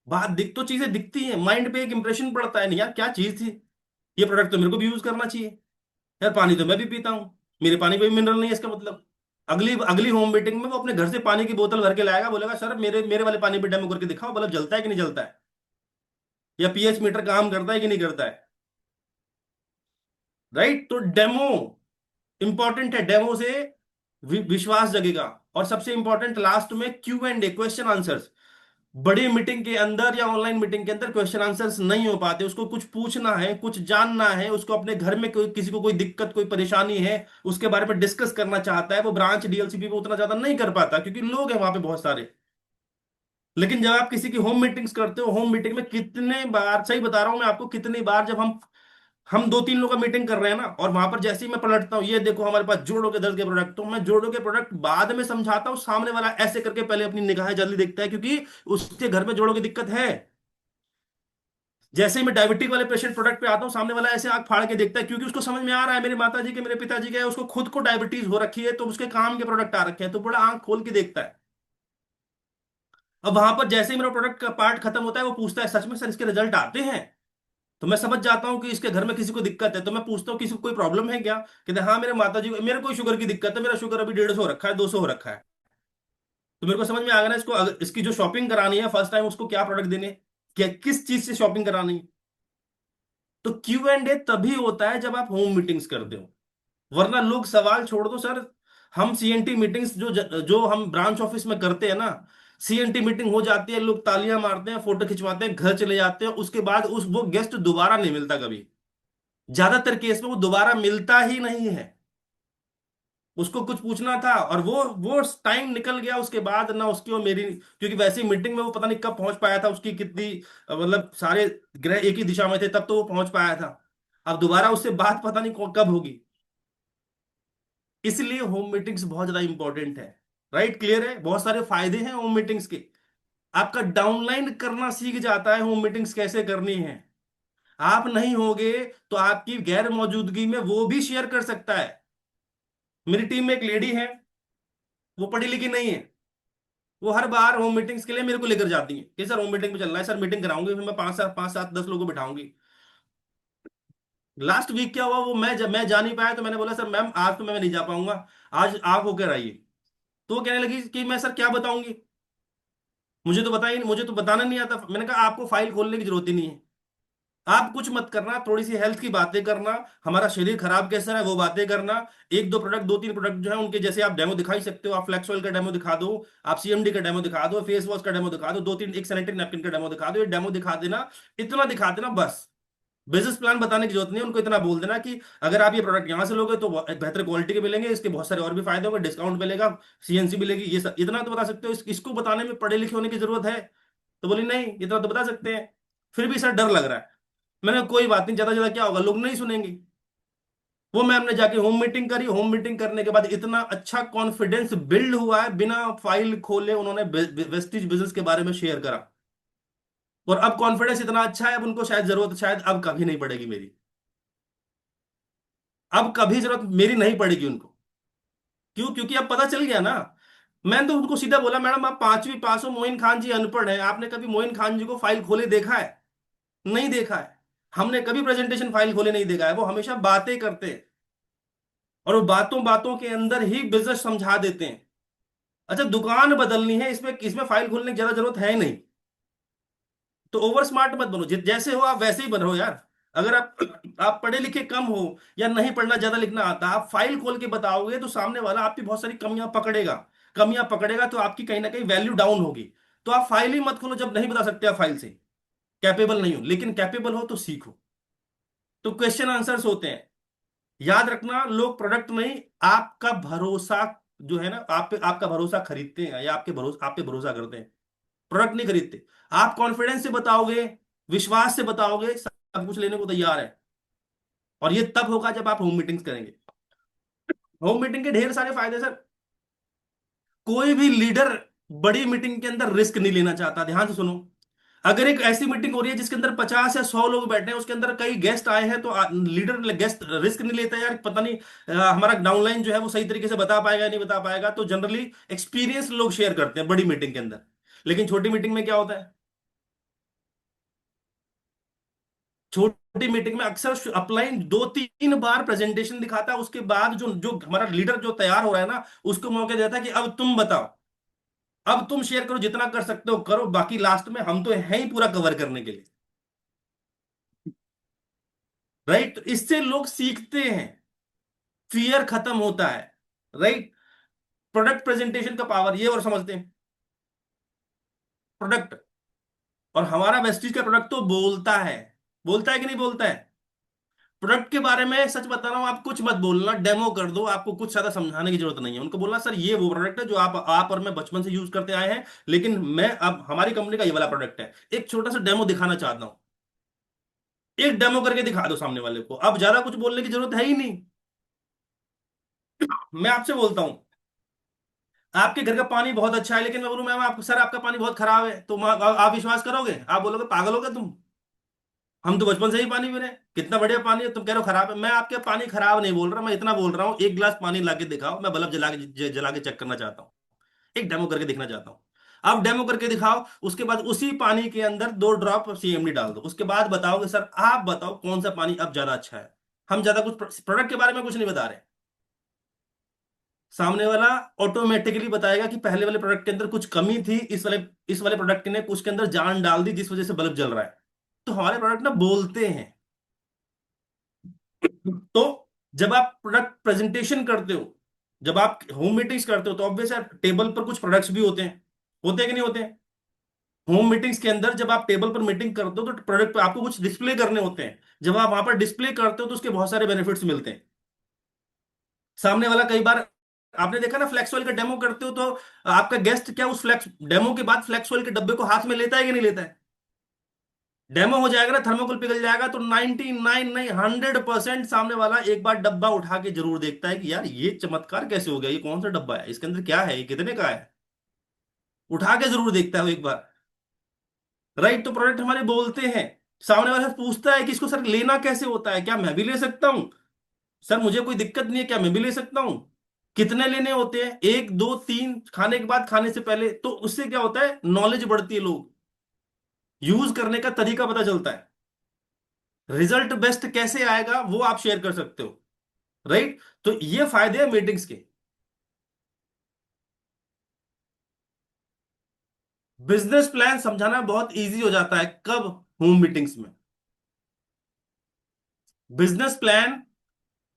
बात दिख, तो चीजें दिखती हैं, माइंड पे एक इंप्रेशन पड़ता है, नहीं यार क्या चीज थी, ये प्रोडक्ट तो मेरे को भी यूज करना चाहिए। यार पानी तो मैं भी पीता हूँ, मेरे पानी में भी मिनरल नहीं है, इसका मतलब अगली अगली होम मीटिंग में वो अपने घर से पानी की बोतल भर के लाएगा, बोलेगा सर मेरे मेरे वाले पानी पे डेमो करके दिखाओ, बल्ब जलता है कि नहीं जलता है, या पीएच मीटर काम करता है कि नहीं करता है। राइट? तो डेमो इंपॉर्टेंट है, डेमो से विश्वास जगेगा। और सबसे इंपॉर्टेंट लास्ट में Q&A, क्वेश्चन आंसर्स। बड़ी मीटिंग के अंदर या ऑनलाइन मीटिंग के अंदर क्वेश्चन आंसर्स नहीं हो पाते, उसको कुछ पूछना है, कुछ जानना है, उसको अपने घर में कोई, किसी को कोई दिक्कत कोई परेशानी है, उसके बारे में डिस्कस करना चाहता है, वो ब्रांच डीएलसीपी में उतना ज्यादा नहीं कर पाता क्योंकि लोग हैं वहां पे बहुत सारे। लेकिन जब आप किसी की होम मीटिंग्स करते हो, होम मीटिंग में कितने बार, सही बता रहा हूं मैं आपको, कितनी बार जब हम 2-3 लोग का मीटिंग कर रहे हैं ना, और वहां पर जैसे ही मैं पलटता हूँ, ये देखो हमारे पास जोड़ों के दर्द के प्रोडक्ट, तो मैं जोड़ों के प्रोडक्ट बाद में समझाता हूँ, सामने वाला ऐसे करके पहले अपनी निगाहें जल्दी देखता है, क्योंकि उसके घर में जोड़ों की दिक्कत है। जैसे ही मैं डायबिटिक वाले पेशेंट प्रोडक्ट पे आता हूँ, सामने वाला ऐसे आंख फाड़ के देखता है, क्योंकि उसको समझ में आ रहा है मेरे माताजी के, मेरे पिताजी के, उसको खुद को डायबिटीज हो रखी है, तो उसके काम के प्रोडक्ट आ रखे हैं, तो बड़ा आंख खोल के देखता है। अब वहां पर जैसे ही मेरा प्रोडक्ट का पार्ट खत्म होता है, वो पूछता है सच में सर इसके रिजल्ट आते हैं? तो मैं समझ जाता हूँ कि इसके घर में किसी को दिक्कत है, तो मैं पूछता हूँ किसी को कोई प्रॉब्लम है क्या? कहते हैं, हाँ मेरे माता जी को, मेरे को शुगर की दिक्कत है, मेरा शुगर अभी 150 हो रखा है, 200 हो रखा है। तो मेरे को समझ में आ गया ना इसको, अगर इसकी जो शॉपिंग करानी है फर्स्ट टाइम, उसको क्या प्रोडक्ट देने, क्या किस चीज से शॉपिंग करानी है। तो Q&A तभी होता है जब आप होम मीटिंग्स करते हो, वरना लोग सवाल छोड़ दो सर। हम CNT मीटिंग्स जो हम ब्रांच ऑफिस में करते हैं ना, CNT मीटिंग हो जाती है, लोग तालियां मारते हैं, फोटो खिंचवाते हैं, घर चले जाते हैं, उसके बाद उस वो गेस्ट दोबारा नहीं मिलता कभी। ज्यादातर केस में वो दोबारा मिलता ही नहीं है। उसको कुछ पूछना था और वो टाइम निकल गया, उसके बाद ना उसकी और मेरी, क्योंकि वैसी मीटिंग में वो पता नहीं कब पहुंच पाया था, उसकी कितनी मतलब सारे ग्रह एक ही दिशा में थे तब तो वो पहुंच पाया था। अब दोबारा उससे बात पता नहीं कब होगी। इसलिए होम मीटिंग्स बहुत ज्यादा इंपॉर्टेंट है। राइट, क्लियर है? बहुत सारे फायदे हैं होम मीटिंग्स के। आपका डाउनलाइन करना सीख जाता है होम मीटिंग्स कैसे करनी है। आप नहीं होगे तो आपकी गैर मौजूदगी में वो भी शेयर कर सकता है। मेरी टीम में एक लेडी है, वो पढ़ी लिखी नहीं है। वो हर बार होम मीटिंग्स के लिए मेरे को लेकर जाती है कि सर होम मीटिंग में चलना है, सर मीटिंग कराऊंगी, फिर मैं 5 7 10 लोगों को बिठाऊंगी। लास्ट वीक क्या हुआ, वो जब मैं जा नहीं पाया तो मैंने बोला सर मैम आज तो मैं नहीं जा पाऊंगा, आज आप होकर आइए। तो वो कहने लगी कि मैं सर क्या बताऊंगी, मुझे तो बताइए, मुझे तो बताना नहीं आता। मैंने कहा आपको फाइल खोलने की जरूरत ही नहीं है, आप कुछ मत करना, थोड़ी सी हेल्थ की बातें करना, हमारा शरीर खराब कैसा है वो बातें करना। एक दो प्रोडक्ट, 2 3 प्रोडक्ट जो है उनके जैसे आप डेमो दिखा ही सकते हो, आप फ्लेक्स ऑयल का डेमो दिखा दो, आप CMD का डेमो दिखा दो, फेस वॉश का डेमो दिखा दो, 2 3 एक सैनिटरी नैपकिन का डेमो दिखा दो, ये डेमो दिखा देना, इतना दिखा देना बस। बिजनेस प्लान बताने की जरूरत नहीं है, उनको इतना बोल देना कि अगर आप ये प्रोडक्ट यहां से लोगे तो बेहतर क्वालिटी के मिलेंगे, इसके बहुत सारे और भी फायदे होंगे, डिस्काउंट मिलेगा, CNC मिलेगी, ये सब इतना तो बता सकते हो। इसको बताने में पढ़े लिखे होने की जरूरत है? तो बोली नहीं, इतना तो बता सकते हैं। फिर भी सर डर लग रहा है। मैंने कहा, कोई बात नहीं, ज्यादा ज्यादा क्या होगा, लोग नहीं सुनेंगे। वो मैम ने जाके होम मीटिंग करी, होम मीटिंग करने के बाद इतना अच्छा कॉन्फिडेंस बिल्ड हुआ है, बिना फाइल खोले उन्होंने वेस्टिज बिजनेस के बारे में शेयर करा। और अब कॉन्फिडेंस इतना अच्छा है, अब उनको शायद जरूरत, शायद अब कभी नहीं पड़ेगी मेरी, अब कभी जरूरत मेरी नहीं पड़ेगी उनको। क्यों? क्योंकि अब पता चल गया ना। मैंने तो उनको सीधा बोला, मैडम आप 5वीं पास हो, मोइन खान जी अनपढ़ हैं, आपने कभी मोइन खान जी को फाइल खोले देखा है? नहीं देखा है। हमने कभी प्रेजेंटेशन फाइल खोले नहीं देखा है, वो हमेशा बातें करते हैं और वो बातों बातों के अंदर ही बिजनेस समझा देते हैं। अच्छा, दुकान बदलनी है, इसमें इसमें फाइल खोलने की ज्यादा जरूरत है नहीं। तो ओवर स्मार्ट मत बनो, जैसे हो आप वैसे ही बनो यार। अगर आप पढ़े लिखे कम हो या नहीं पढ़ना ज्यादा लिखना आता, आप फाइल खोल के बताओगे तो सामने वाला आपकी बहुत सारी कमियां पकड़ेगा। कमियां पकड़ेगा तो आपकी कहीं ना कहीं वैल्यू डाउन होगी। तो आप फाइल ही मत खोलो जब नहीं बता सकते आप फाइल से, कैपेबल नहीं हो, लेकिन कैपेबल हो तो सीखो। तो क्वेश्चन आंसर्स होते हैं। याद रखना, लोग प्रोडक्ट नहीं, आपका भरोसा जो है ना, आप पे आपका भरोसा खरीदते हैं या आप पे भरोसा करते हैं, प्रोडक्ट नहीं खरीदते। आप कॉन्फिडेंस से बताओगे, विश्वास से बताओगे, सब कुछ लेने को तैयार है। और ये तब होगा जब आप होम मीटिंग्स करेंगे। होम मीटिंग के ढेर सारे फायदे सर। कोई भी लीडर बड़ी मीटिंग के अंदर रिस्क नहीं लेना चाहता, ध्यान से सुनो। अगर एक ऐसी मीटिंग हो रही है जिसके अंदर 50 या 100 लोग बैठे हैं, उसके अंदर कई गेस्ट आए हैं, तो लीडर गेस्ट रिस्क नहीं लेता यार, पता नहीं हमारा डाउनलाइन जो है वो सही तरीके से बता पाएगा नहीं बता पाएगा। तो जनरली एक्सपीरियंस लोग शेयर करते हैं बड़ी मीटिंग के अंदर। लेकिन छोटी मीटिंग में क्या होता है, छोटी मीटिंग में अक्सर अपलाइन 2 3 बार प्रेजेंटेशन दिखाता है, उसके बाद जो जो हमारा लीडर जो तैयार हो रहा है ना, उसको मौका देता है कि अब तुम बताओ, अब तुम शेयर करो, जितना कर सकते हो करो, बाकी लास्ट में हम तो हैं ही पूरा कवर करने के लिए। राइट, तो इससे लोग सीखते हैं, फियर खत्म होता है। राइट, प्रोडक्ट प्रेजेंटेशन का पावर ये और समझते हैं। प्रोडक्ट, और हमारा वेस्टीज का प्रोडक्ट तो बोलता है कि नहीं बोलता है? प्रोडक्ट के बारे में सच बता रहा हूं, आप कुछ मत बोलना, डेमो कर दो, आपको कुछ ज्यादा समझाने की जरूरत नहीं है। उनको बोलना सर ये वो प्रोडक्ट है जो आप और मैं बचपन से यूज करते आए हैं, लेकिन मैं अब हमारी कंपनी का ये वाला प्रोडक्ट है, एक छोटा सा डेमो दिखाना चाहता हूं। एक डेमो करके दिखा दो सामने वाले को, अब ज्यादा कुछ बोलने की जरूरत है ही नहीं। मैं आपसे बोलता हूं, आपके घर का पानी बहुत अच्छा है, लेकिन मैं बोलूं मैम आप सर आपका पानी बहुत खराब है, तो आप विश्वास करोगे? आप बोलोगे पागल हो गए तुम, हम तो बचपन से ही पानी पी रहे हैं, कितना बढ़िया पानी है, तुम कह रहे हो खराब है। मैं आपके पानी खराब नहीं बोल रहा, मैं इतना बोल रहा हूँ, एक गिलास पानी ला के दिखाओ, मैं बल्ब जला के चेक करना चाहता हूँ, एक डेमो करके देखना चाहता हूँ। आप डेमो करके दिखाओ, उसके बाद उसी पानी के अंदर 2 ड्रॉप सीएमडी डाल दो, उसके बाद बताओगे सर, आप बताओ कौन सा पानी अब ज्यादा अच्छा है। हम ज्यादा कुछ प्रोडक्ट के बारे में कुछ नहीं बता रहे, सामने वाला ऑटोमेटिकली बताएगा कि पहले वाले प्रोडक्ट के अंदर कुछ कमी थी, इस वाले प्रोडक्ट ने उसके अंदर जान डाल दी जिस वजह से बल्ब जल रहा है। तो हमारे प्रोडक्ट ना बोलते हैं। तो जब आप प्रोडक्ट प्रेजेंटेशन करते हो, जब आप होम मीटिंग्स करते हो, तो ऑब्वियस है टेबल पर कुछ प्रोडक्ट्स भी होते हैं कि नहीं होते हैं। होम मीटिंग्स के अंदर जब आप टेबल पर मीटिंग करते हो तो प्रोडक्ट पे आपको कुछ डिस्प्ले करने होते हैं। जब आप वहां पर डिस्प्ले करते हो तो उसके बहुत सारे बेनिफिट्स मिलते हैं। सामने वाला कई बार, आपने देखा ना, फ्लेक्स ऑयल का डेमो करते हो तो आपका गेस्ट क्या उस फ्लेक्स डेमो के बाद फ्लेक्स ऑयल के डब्बे को हाथ में लेता है कि नहीं लेता है। डेमो हो जाएगा ना, थर्मोकोल पिघल जाएगा तो 99 नहीं 100% सामने वाला एक बार डब्बा उठा के जरूर देखता है कि यार ये चमत्कार कैसे हो गया, ये कौन सा डब्बा है, इसके अंदर क्या है, ये कितने का है। उठा के जरूर देखता है वो एक बार। राइट, तो प्रोडक्ट हमारे बोलते हैं। सामने वाला पूछता है कि इसको सर लेना कैसे होता है, क्या मैं भी ले सकता हूं, सर मुझे कोई दिक्कत नहीं है, क्या मैं भी ले सकता हूं। कितने लेने होते हैं, 1 2 3, खाने के बाद, खाने से पहले, तो उससे क्या होता है, नॉलेज बढ़ती है, लोग यूज करने का तरीका पता चलता है। रिजल्ट बेस्ट कैसे आएगा वो आप शेयर कर सकते हो। राइट, तो ये फायदे हैं मीटिंग्स के। बिजनेस प्लान समझाना बहुत इजी हो जाता है, कब, होम मीटिंग्स में। बिजनेस प्लान,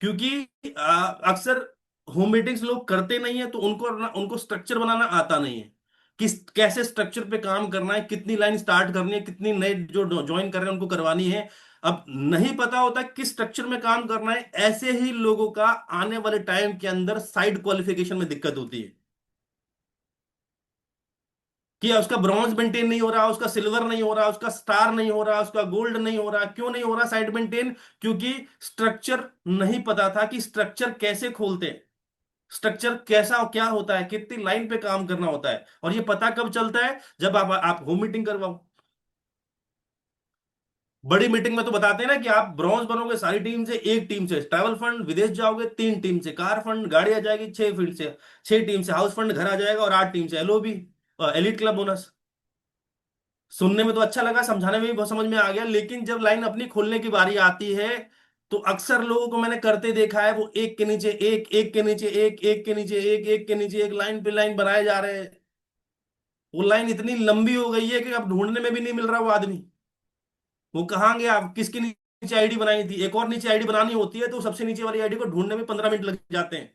क्योंकि अक्सर होम मीटिंग्स लोग करते नहीं है, तो उनको स्ट्रक्चर बनाना आता नहीं है। किस कैसे स्ट्रक्चर पे काम करना है, कितनी लाइन स्टार्ट करनी है, कितनी नए जो ज्वाइन कर रहे हैं उनको करवानी है। अब नहीं पता होता किस स्ट्रक्चर में काम करना है, ऐसे ही लोगों का आने वाले टाइम के अंदर साइड क्वालिफिकेशन में दिक्कत होती है। कि उसका ब्रॉन्ज मेंटेन नहीं हो रहा, उसका सिल्वर नहीं हो रहा, उसका स्टार नहीं हो रहा, उसका गोल्ड नहीं हो रहा, क्यों नहीं हो रहा साइड मेंटेन, क्योंकि स्ट्रक्चर नहीं पता था कि स्ट्रक्चर कैसे खोलते हैं, स्ट्रक्चर कैसा और क्या होता है, कितनी लाइन पे काम करना होता है। और ये पता कब चलता है, जब आप होम मीटिंग करवाओ। बड़ी मीटिंग में तो बताते हैं ना कि आप ब्रॉन्ज बनोगे सारी टीम से, एक टीम से ट्रैवल फंड, विदेश जाओगे 3 टीम से, कार फंड गाड़ी आ जाएगी 6 फील्ड से, 6 टीम से हाउस फंड घर आ जाएगा, और 8 टीम से एलओबी, एलिट क्लब बोनस। सुनने में तो अच्छा लगा, समझाने में भी बहुत समझ में आ गया, लेकिन जब लाइन अपनी खोलने की बारी आती है, तो अक्सर लोगों को मैंने करते देखा है, वो एक के नीचे एक, एक के नीचे एक के नीचे एक के नीचे एक, लाइन पे लाइन बनाए जा रहे हैं। वो लाइन इतनी लंबी हो गई है कि अब ढूंढने में भी नहीं मिल रहा वो आदमी। वो कहाँ गया, आप किसके नीचे आईडी बनाई थी, एक और नीचे आईडी बनानी होती है तो सबसे नीचे वाली आईडी को ढूंढने में 15 मिनट लग जाते हैं।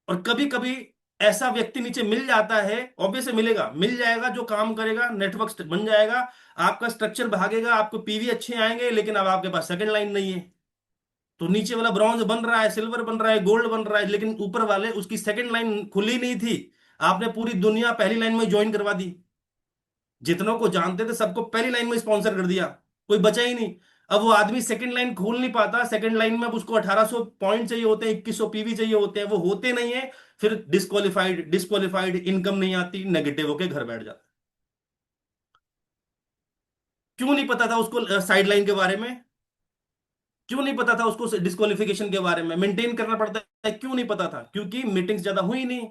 और कभी कभी ऐसा व्यक्ति नीचे मिल जाता है, ऑब्वियसली मिलेगा, मिल जाएगा, जो काम करेगा, नेटवर्क बन जाएगा, आपका स्ट्रक्चर भागेगा, आपको पीवी अच्छे आएंगे, लेकिन अब आपके पास सेकंड लाइन नहीं है। तो नीचे वाला ब्रॉन्ज बन रहा है, सिल्वर बन रहा है, गोल्ड बन रहा है, लेकिन ऊपर वाले उसकी सेकंड लाइन खुली नहीं थी। आपने पूरी दुनिया पहली लाइन में ज्वाइन करवा दी, जितनों को जानते थे सबको पहली लाइन में स्पॉन्सर कर दिया, कोई बचा ही नहीं। अब वो आदमी सेकंड लाइन खोल नहीं पाता, सेकंड लाइन में अब उसको 1800 पॉइंट चाहिए होते हैं, 2100 पीवी चाहिए होते हैं, वो होते नहीं है। फिर डिस्क्वालिफाइड डिस्क्वालिफाइड, इनकम नहीं आती, नेगेटिव होके घर बैठ जाता। क्यों नहीं पता था उसको साइड लाइन के बारे में, क्यों नहीं पता था उसको डिस्क्वालिफिकेशन के बारे में, मेंटेन करना पड़ता है, क्यों नहीं पता था, क्योंकि मीटिंग्स ज्यादा हुई नहीं।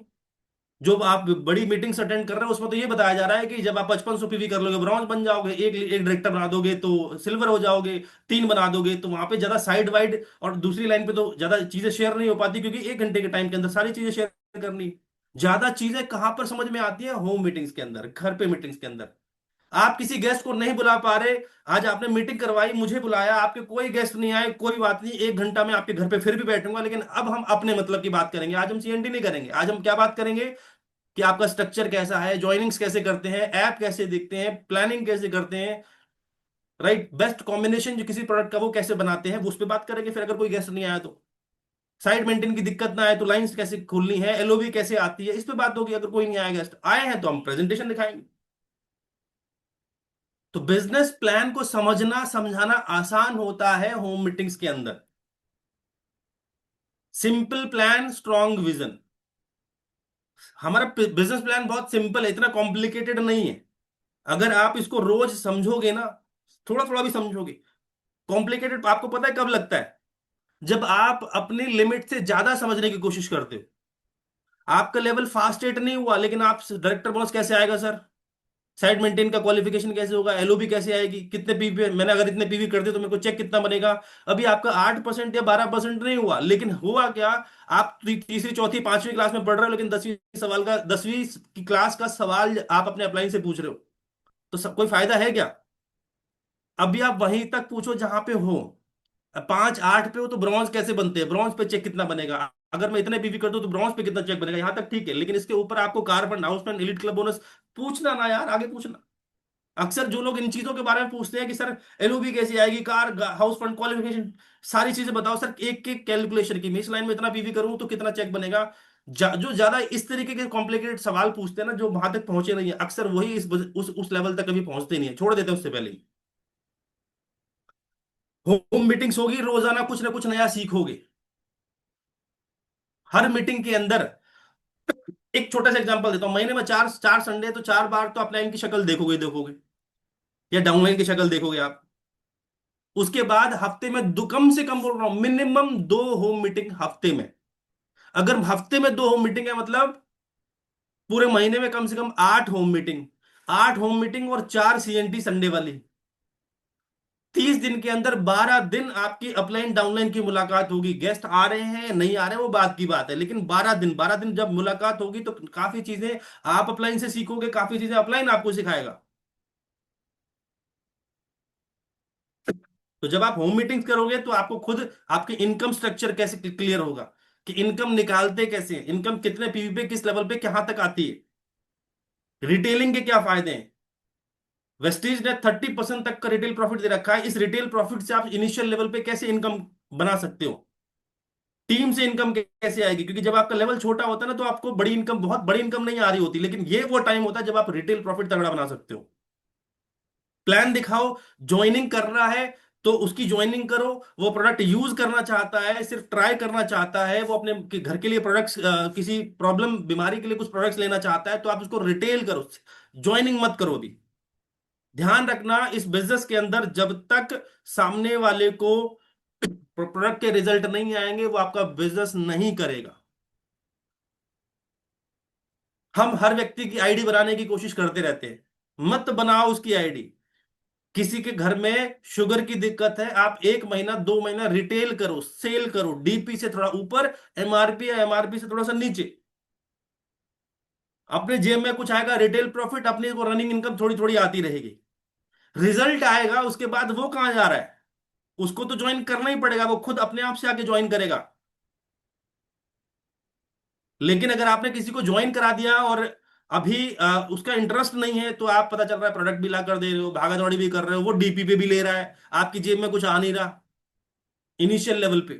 जो आप बड़ी मीटिंग्स अटेंड कर रहे हो उसमें तो ये बताया जा रहा है कि जब आप 5500 पीवी कर लोगे ब्रॉन्ज बन जाओगे, एक एक डायरेक्टर बना दोगे तो सिल्वर हो जाओगे, 3 बना दोगे तो वहां पे ज्यादा साइड वाइड, और दूसरी लाइन पे तो ज्यादा चीजें शेयर नहीं हो पाती, क्योंकि 1 घंटे के टाइम के अंदर सारी चीजें शेयर करनी। ज्यादा चीजें कहां पर समझ में आती है, होम मीटिंग्स के अंदर, घर पे मीटिंग्स के अंदर। आप किसी गेस्ट को नहीं बुला पा रहे, आज आपने मीटिंग करवाई, मुझे बुलाया, आपके कोई गेस्ट नहीं आए, कोई बात नहीं, 1 घंटा में आपके घर पे फिर भी बैठूंगा, लेकिन अब हम अपने मतलब की बात करेंगे, आज हम सीएनडी नहीं करेंगे, आज हम क्या बात करेंगे, कि आपका स्ट्रक्चर कैसा है, ज्वाइनिंग्स कैसे करते हैं, ऐप कैसे दिखते हैं, प्लानिंग कैसे करते हैं, राइट, बेस्ट कॉम्बिनेशन जो किसी प्रोडक्ट का वो कैसे बनाते हैं, वो उस पर बात करेंगे। फिर अगर कोई गेस्ट नहीं आया तो साइड मेंटेन की दिक्कत ना आए तो लाइंस कैसे खोलनी है, एलओबी कैसे आती है, इस पे बात होगी। अगर कोई नहीं आया, गेस्ट आए हैं तो हम प्रेजेंटेशन दिखाएंगे। तो बिजनेस प्लान को समझना समझाना आसान होता है होम मीटिंग्स के अंदर। Simple plan, strong vision. हमारा बिजनेस प्लान बहुत सिंपल है, इतना कॉम्प्लिकेटेड नहीं है। अगर आप इसको रोज समझोगे ना, थोड़ा थोड़ा भी समझोगे, कॉम्प्लिकेटेड आपको पता है कब लगता है, जब आप अपनी लिमिट से ज्यादा समझने की कोशिश करते हो। आपका लेवल फास्ट एट नहीं हुआ, लेकिन आप डायरेक्टर बोनस कैसे आएगा सर? साइट मेंटेन का क्वालिफिकेशन कैसे होगा? एलओबी कैसे आएगी? कितने पीवी मैंने अगर इतने पीवी कर दिए तो मेरे को चेक कितना बनेगा? अभी आपका 8% या 12% नहीं हुआ, लेकिन हुआ क्या? आप तीसरी चौथी पांचवी क्लास में पढ़ रहे हो, लेकिन 10वीं की क्लास का सवाल आप अपने अपलाइन से पूछ रहे हो। तो सब कोई फायदा है क्या? अभी आप वहीं तक पूछो जहां पे हो। 5-8 पे हो तो ब्रॉन्ज कैसे बनते हैं? ब्रॉन्ज पे चेक कितना बनेगा? अगर मैं इतने पीवी कर दूं तो ब्रॉन्ज पे कितना चेक बनेगा? यहां तक ठीक है, लेकिन इसके ऊपर आपको carbon houseman elite club bonus पूछना ना यार, आगे पूछना। अक्सर जो लोग इन चीजों के बारे में पूछते हैं कि सर एलओबी कैसी आएगी, कार हाउस फंड क्वालिफिकेशन, सारी चीजें बताओ सर, एक एक कैलकुलेशन की, मैं इस लाइन में इतना पीवी करूं तो कितना चेक बनेगा। जो ज्यादा इस तरीके के कॉम्प्लिकेटेड सवाल पूछते हैं ना, जो वहां तक पहुंचे नहीं है, अक्सर वही उस लेवल तक कभी पहुंचते नहीं है, छोड़ देते हैं उससे पहले ही। होम मीटिंग्स होगी, रोजाना कुछ ना कुछ नया सीखोगे हर मीटिंग के अंदर। एक छोटा सा एग्जांपल देता हूँ, महीने में चार चार संडे, तो 4 बार तो अपलाइन की शक्ल देखोगे देखोगे, या डाउनलाइन की शक्ल देखोगे आप। उसके बाद हफ्ते में दो, कम से कम बोल रहा हूं, मिनिमम 2 होम मीटिंग हफ्ते में। अगर हफ्ते में 2 होम मीटिंग है, मतलब पूरे महीने में कम से कम 8 होम मीटिंग। 8 होम मीटिंग और 4 सीएनटी संडे वाली। 30 दिन के अंदर 12 दिन आपकी अपलाइन डाउनलाइन की मुलाकात होगी। गेस्ट आ रहे हैं नहीं आ रहे हैं वो बात की बात है, लेकिन 12 दिन जब मुलाकात होगी तो काफी चीजें आप अपलाइन से सीखोगे, काफी चीजें अपलाइन आपको सिखाएगा। तो जब आप होम मीटिंग्स करोगे तो आपको खुद आपके इनकम स्ट्रक्चर कैसे क्लियर होगा, कि इनकम निकालते कैसे हैं, इनकम कितने पीवी पे किस लेवल पे कहां तक आती है, रिटेलिंग के क्या फायदे हैं। वेस्टीज ने 30% तक का रिटेल प्रॉफिट दे रखा है, इस रिटेल प्रॉफिट से आप इनिशियल लेवल पे कैसे इनकम बना सकते हो, टीम से इनकम कैसे आएगी? क्योंकि जब आपका लेवल छोटा होता है ना, तो आपको बड़ी इनकम, बहुत बड़ी इनकम नहीं आ रही होती, लेकिन ये वो टाइम होता है जब आप रिटेल प्रॉफिट तगड़ा बना सकते हो। प्लान दिखाओ। ज्वाइनिंग कर रहा है तो उसकी ज्वाइनिंग करो। वो प्रोडक्ट यूज करना चाहता है, सिर्फ ट्राई करना चाहता है, वो अपने घर के लिए प्रोडक्ट्स, किसी प्रॉब्लम बीमारी के लिए कुछ प्रोडक्ट्स लेना चाहता है, तो आप उसको रिटेल करो, ज्वाइनिंग मत करो अभी। ध्यान रखना, इस बिजनेस के अंदर जब तक सामने वाले को प्रोडक्ट के रिजल्ट नहीं आएंगे, वो आपका बिजनेस नहीं करेगा। हम हर व्यक्ति की आईडी बनाने की कोशिश करते रहते हैं, मत बनाओ उसकी आईडी। किसी के घर में शुगर की दिक्कत है, आप 1 महीना 2 महीना रिटेल करो, सेल करो, डीपी से थोड़ा ऊपर, एमआरपी या एमआरपी से थोड़ा सा नीचे। अपने जेब में कुछ आएगा रिटेल प्रॉफिट, अपनी को रनिंग इनकम थोड़ी थोड़ी आती रहेगी। रिजल्ट आएगा उसके बाद वो कहां जा रहा है? उसको तो ज्वाइन करना ही पड़ेगा, वो खुद अपने आप से आके ज्वाइन करेगा। लेकिन अगर आपने किसी को ज्वाइन करा दिया और अभी उसका इंटरेस्ट नहीं है, तो आप पता चल रहा है प्रोडक्ट भी ला कर दे रहे हो, भागा दौड़ी भी कर रहे हो, वो डीपी पे भी ले रहा है, आपकी जेब में कुछ आ नहीं रहा इनिशियल लेवल पे।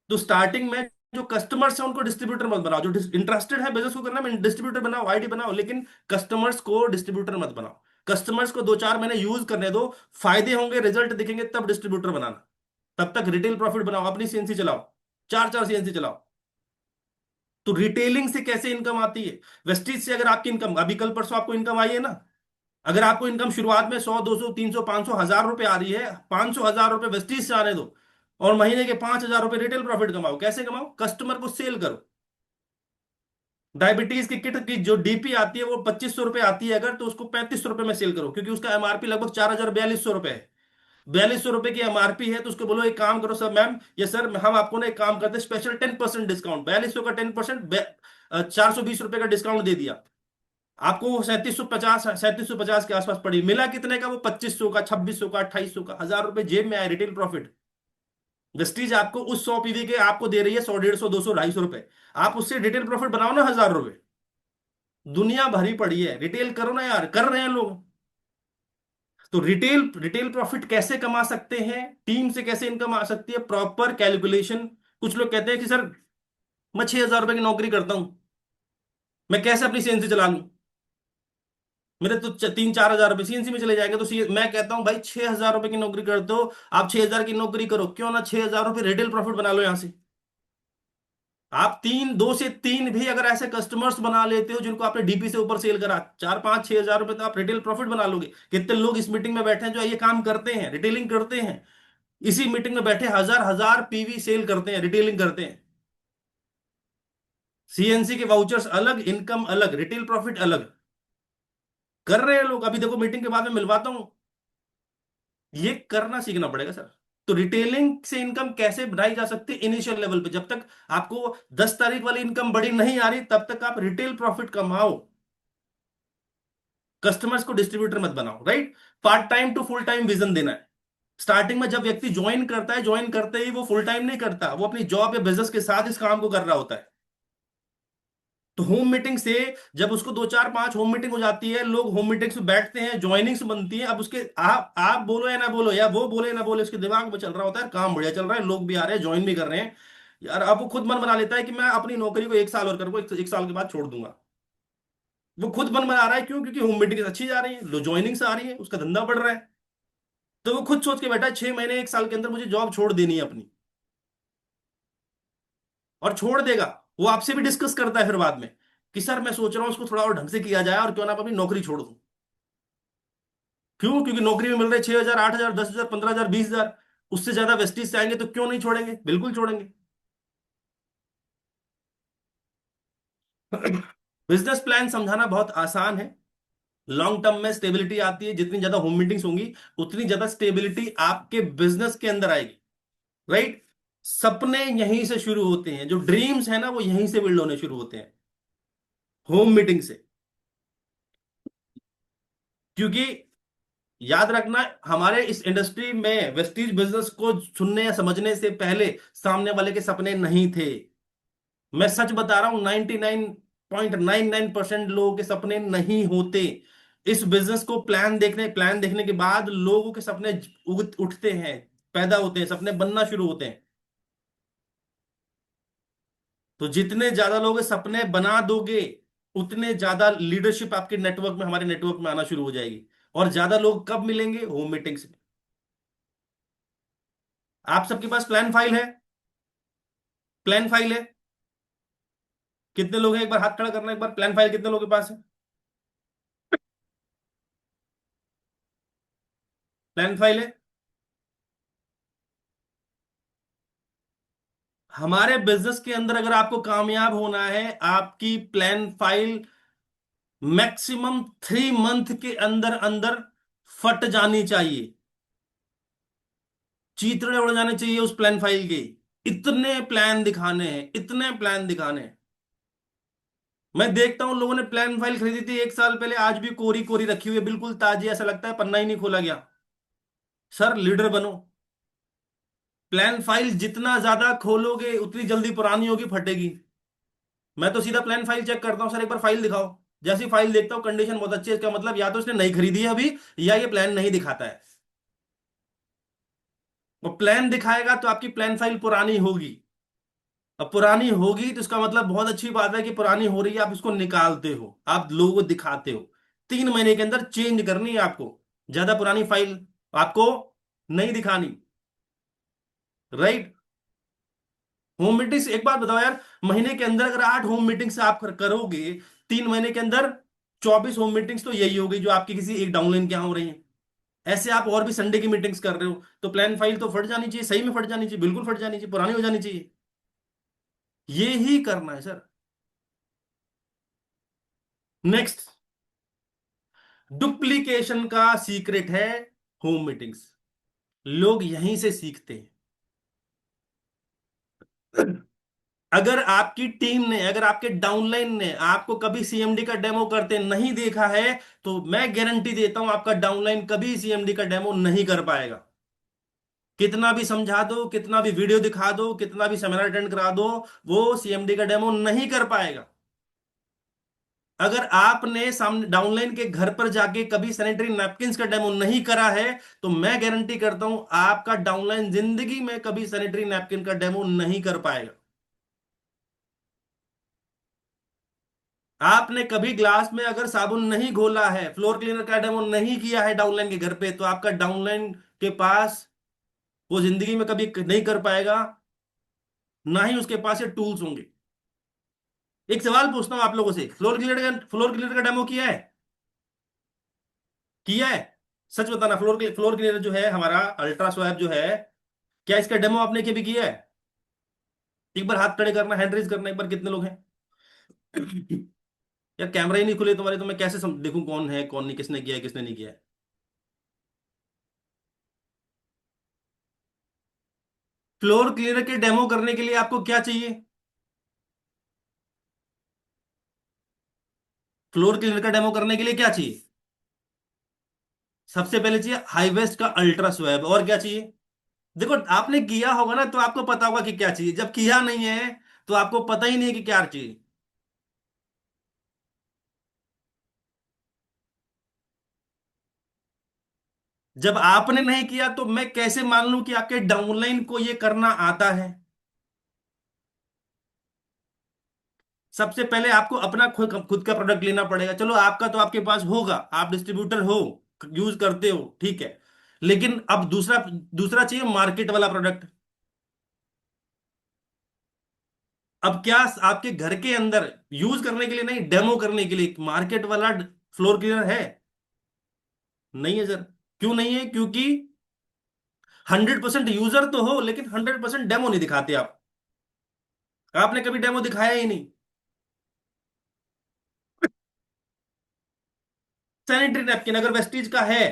तो स्टार्टिंग में जो कस्टमर्स हैं उनको डिस्ट्रीब्यूटर मत बनाओ, जो इंटरेस्टेड है बिजनेस को करना में डिस्ट्रीब्यूटर बनाओ, आईडी बनाओ, लेकिन कस्टमर्स को डिस्ट्रीब्यूटर मत बनाओ। कस्टमर्स को 2-4 महीने यूज करने दो, फायदे होंगे, रिजल्ट दिखेंगे, तब डिस्ट्रीब्यूटर बनाना। तब तक रिटेल प्रॉफिट बनाओ, अपनी सीएनसी चलाओ, 4-4 सीएनसी चलाओ। तो रिटेलिंग से कैसे इनकम आती है? वेस्टीज से अगर आपकी इनकम अभी कल परसों आपको इनकम आई है ना, अगर आपको इनकम शुरुआत में 100 200 300 500 1000 रुपए आ रही है, 500 1000 रुपए वेस्टीज से आने दो, और महीने के 5000 रुपए रिटेल प्रॉफिट कमाओ। कैसे कमाओ? कस्टमर को सेल करो। डायबिटीज की किट की जो डीपी आती है वो 2500 रुपए आती है, अगर तो उसको 3500 रुपए में सेल करो, क्योंकि उसका एमआरपी लगभग 4200 रुपए है। 4200 रुपए की एमआरपी है, तो उसको बोलो एक काम करो सर, मैम ये सर हम आपको ना एक काम करते हैं, स्पेशल 10% डिस्काउंट, 4200 का 10%, 420 रुपए का डिस्काउंट दे दिया आपको। वो 3750 के आसपास पड़ी, मिला कितने का? वो 2500 का, 2600 का, 2800 का, 1000 रुपए जेब में आए रिटेल प्रॉफिट। वेस्टीज आपको उस 100 पीवी के आपको दे रही है 100 150 200 250 रुपए। आप उससे रिटेल प्रॉफिट बनाओ ना 1000 रुपए। दुनिया भरी पड़ी है, रिटेल करो ना यार, कर रहे हैं लोग। तो रिटेल रिटेल प्रॉफिट कैसे कमा सकते हैं, टीम से कैसे इनकम आ सकती है, प्रॉपर कैलकुलेशन। कुछ लोग कहते हैं कि सर मैं 6000 रुपए की नौकरी करता हूं, मैं कैसे अपनी सीएनसी चला लूं? मेरे तो 3-4 हजार रुपए सीएनसी में चले जाएंगे। तो मैं कहता हूं भाई, 6000 रुपए की नौकरी करते हो, आप 6000 की नौकरी करो, क्यों ना 6000 रुपए रिटेल प्रॉफिट बना लो यहां से। आप 2 से 3 भी अगर ऐसे कस्टमर्स बना लेते हो जिनको आपने डीपी से ऊपर सेल करा, 4-5-6 हजार रुपए, तो आप रिटेल प्रॉफिट बना लोगे। कितने लोग इस मीटिंग में बैठे हैं जो ये काम करते हैं, रिटेलिंग करते हैं, इसी मीटिंग में बैठे हजार हजार पीवी सेल करते हैं, रिटेलिंग करते हैं। सीएनसी के वाउचर्स अलग, इनकम अलग, रिटेल प्रॉफिट अलग। कर रहे हैं लोग, अभी देखो मीटिंग के बाद में मिलवाता हूं। ये करना सीखना पड़ेगा सर। तो रिटेलिंग से इनकम कैसे बढ़ाई जा सकती है इनिशियल लेवल पे, जब तक आपको 10 तारीख वाली इनकम बड़ी नहीं आ रही तब तक आप रिटेल प्रॉफिट कमाओ। कस्टमर्स को डिस्ट्रीब्यूटर मत बनाओ, right. Part time to full time vision देना है। स्टार्टिंग में जब व्यक्ति ज्वाइन करता है, ज्वाइन करते ही वो फुल टाइम नहीं करता, वो अपनी जॉब या बिजनेस के साथ इस काम को कर रहा होता है। तो होम मीटिंग से जब उसको 2 4 5 होम मीटिंग हो जाती है, लोग होम मीटिंग्स में बैठते हैं, ज्वाइनिंग्स बनती है, अब उसके आप बोलो या ना बोलो, या वो बोले ना बोले, उसके दिमाग में चल रहा होता है काम बढ़िया चल रहा है, लोग भी आ रहे हैं, ज्वाइन भी कर रहे हैं। यार अब वो खुद मन बना लेता है कि मैं अपनी नौकरी को 1 साल और करूंगा, 1 साल के बाद छोड़ दूंगा। वो खुद मन बना रहा है, क्यों? क्योंकि होम मीटिंग अच्छी जा रही है, लो ज्वाइनिंग्स आ रही है, उसका धंधा बढ़ रहा है। तो वो खुद सोच के बैठा है 6 महीने 1 साल के अंदर मुझे जॉब छोड़ देनी है अपनी, और छोड़ देगा। वो आपसे भी डिस्कस करता है फिर बाद में कि सर मैं सोच रहा हूँ उसको थोड़ा और ढंग से किया जाए, और क्यों ना आप अपनी नौकरी छोड़ दूं। क्यों? क्योंकि नौकरी में मिल रहे 6,000 8,000 10,000 15,000 20,000, उससे ज्यादा वेस्टीज से आएंगे तो क्यों नहीं छोड़ेंगे, बिल्कुल छोड़ेंगे। बिजनेस प्लान समझाना बहुत आसान है। लॉन्ग टर्म में स्टेबिलिटी आती है, जितनी ज्यादा होम मीटिंग्स होंगी उतनी ज्यादा स्टेबिलिटी आपके बिजनेस के अंदर आएगी, राइट। सपने यहीं से शुरू होते हैं, जो ड्रीम्स है ना वो यहीं से बिल्ड होने शुरू होते हैं, होम मीटिंग से। क्योंकि याद रखना, हमारे इस इंडस्ट्री में वेस्टीज बिजनेस को सुनने या समझने से पहले सामने वाले के सपने नहीं थे। मैं सच बता रहा हूं, 99.99% लोगों के सपने नहीं होते। इस बिजनेस को प्लान देखने के बाद लोगों के सपने उठते हैं, पैदा होते हैं, सपने बनना शुरू होते हैं। तो जितने ज्यादा लोग सपने बना दोगे, उतने ज्यादा लीडरशिप आपके नेटवर्क में, हमारे नेटवर्क में आना शुरू हो जाएगी। और ज्यादा लोग कब मिलेंगे? होम मीटिंग्स में। आप सबके पास प्लान फाइल है? प्लान फाइल है? कितने लोग हैं? एक बार हाथ खड़ा करना, एक बार प्लान फाइल कितने लोगों के पास है? प्लान फाइल है? हमारे बिजनेस के अंदर अगर आपको कामयाब होना है, आपकी प्लान फाइल मैक्सिमम 3 मंथ के अंदर अंदर फट जानी चाहिए। चीथड़े उड़ जाने चाहिए उस प्लान फाइल के। इतने प्लान दिखाने हैं, इतने प्लान दिखाने हैं। मैं देखता हूं लोगों ने प्लान फाइल खरीदी थी 1 साल पहले, आज भी कोरी कोरी रखी हुई है, बिल्कुल ताजी, ऐसा लगता है पन्ना ही नहीं खोला गया। सर लीडर बनो। प्लान फाइल जितना ज्यादा खोलोगे उतनी जल्दी पुरानी होगी, फटेगी। मैं तो सीधा प्लान फाइल चेक करता हूँ, सर एक बार फाइल दिखाओ। जैसी फाइल देखता हूँ कंडीशन बहुत अच्छी है, इसका मतलब या तो इसने नहीं खरीदी है अभी, या ये प्लान नहीं दिखाता है। वो प्लान दिखाएगा तो आपकी प्लान फाइल पुरानी होगी। अब पुरानी होगी तो इसका मतलब बहुत अच्छी बात है कि पुरानी हो रही है, आप इसको निकालते हो, आप लोगों को दिखाते हो। 3 महीने के अंदर चेंज करनी है आपको, ज्यादा पुरानी फाइल आपको नहीं दिखानी, राइट। होम मीटिंग्स, एक बात बताओ यार, महीने के अंदर अगर 8 होम मीटिंग्स आप करोगे, 3 महीने के अंदर 24 होम मीटिंग्स तो यही हो गई जो आपकी किसी एक डाउनलाइन के यहाँ हो रही है। ऐसे आप और भी संडे की मीटिंग्स कर रहे हो, तो प्लान फाइल तो फट जानी चाहिए, सही में फट जानी चाहिए, बिल्कुल फट जानी चाहिए, पुरानी हो जानी चाहिए। ये ही करना है सर। नेक्स्ट, डुप्लीकेशन का सीक्रेट है होम मीटिंग्स। लोग यहीं से सीखते हैं। अगर आपकी टीम ने, अगर आपके डाउनलाइन ने आपको कभी सीएमडी का डेमो करते नहीं देखा है, तो मैं गारंटी देता हूं आपका डाउनलाइन कभी सीएमडी का डेमो नहीं कर पाएगा। कितना भी समझा दो, कितना भी वीडियो दिखा दो, कितना भी सेमिनार अटेंड करा दो, वो सीएमडी का डेमो नहीं कर पाएगा। अगर आपने सामने डाउनलाइन के घर पर जाके कभी सैनिटरी नैपकिंस का डेमो नहीं करा है, तो मैं गारंटी करता हूं आपका डाउनलाइन जिंदगी में कभी सैनिटरी नैपकिन का डेमो नहीं कर पाएगा। आपने कभी ग्लास में अगर साबुन नहीं घोला है, फ्लोर क्लीनर का डेमो नहीं किया है डाउनलाइन के घर पे, तो आपका डाउनलाइन के पास वो जिंदगी में कभी नहीं कर पाएगा, ना ही उसके पास ये टूल्स होंगे। एक सवाल पूछता हूं आप लोगों से, फ्लोर क्लीनर का डेमो किया है? किया है? सच बताना, फ्लोर क्लीनर जो है हमारा अल्ट्रा स्वैप जो है, क्या इसका डेमो आपने कभी किया है? एक बार हाथ खड़े करना, हैंड रेज करना, एक बार कितने लोग हैं? यार कैमरा ही नहीं खुले तुम्हारे, तो मैं कैसे देखूं कौन है कौन नहीं, किसने किया है किसने नहीं किया है। फ्लोर क्लियर के डेमो करने के लिए आपको क्या चाहिए? फ्लोर क्लीनर का डेमो करने के लिए क्या चाहिए? सबसे पहले चाहिए हाईवेस्ट का अल्ट्रा स्वैब, और क्या चाहिए? देखो आपने किया होगा ना तो आपको पता होगा कि क्या चाहिए, जब किया नहीं है तो आपको पता ही नहीं है कि क्या चाहिए। जब आपने नहीं किया तो मैं कैसे मान लूं कि आपके डाउनलाइन को ये करना आता है? सबसे पहले आपको अपना खुद खुद का प्रोडक्ट लेना पड़ेगा। चलो आपका तो आपके पास होगा, आप डिस्ट्रीब्यूटर हो, यूज करते हो, ठीक है। लेकिन अब दूसरा दूसरा चाहिए मार्केट वाला प्रोडक्ट। अब क्या आपके घर के अंदर यूज करने के लिए नहीं, डेमो करने के लिए मार्केट वाला फ्लोर क्लीनर है? नहीं है सर। क्यों नहीं है? क्योंकि 100% यूजर तो हो लेकिन 100% डेमो नहीं दिखाते आप। आपने कभी डेमो दिखाया ही नहीं। सैनिटरी नैपकिन अगर वेस्टीज का है,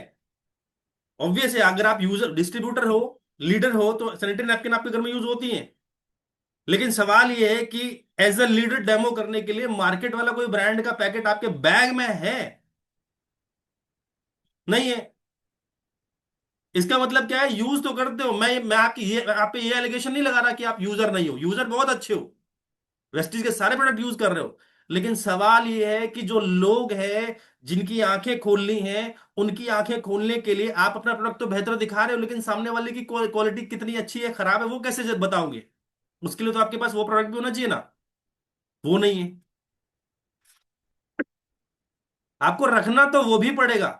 ऑब्वियस है, अगर आप यूजर डिस्ट्रीब्यूटर हो, लीडर हो, तो सैनिटरी नैपकिन आपके घर में यूज होती है। लेकिन सवाल यह है कि एज अ लीडर डेमो करने के लिए मार्केट वाला कोई ब्रांड का पैकेट आपके बैग में है? नहीं है। इसका मतलब क्या है? यूज तो करते हो। मैं आपकी ये आप पे ये एलिगेशन नहीं लगा रहा कि आप यूजर नहीं हो, यूजर बहुत अच्छे हो, वेस्टीज के सारे प्रोडक्ट यूज कर रहे हो। लेकिन सवाल ये है कि जो लोग हैं जिनकी आंखें खोलनी है, उनकी आंखें खोलने के लिए आप अपना प्रोडक्ट तो बेहतर दिखा रहे हो, लेकिन सामने वाले की क्वालिटी कितनी अच्छी है खराब है वो कैसे बताओगे? उसके लिए तो आपके पास वो प्रोडक्ट भी होना चाहिए ना। वो नहीं है। आपको रखना तो वो भी पड़ेगा।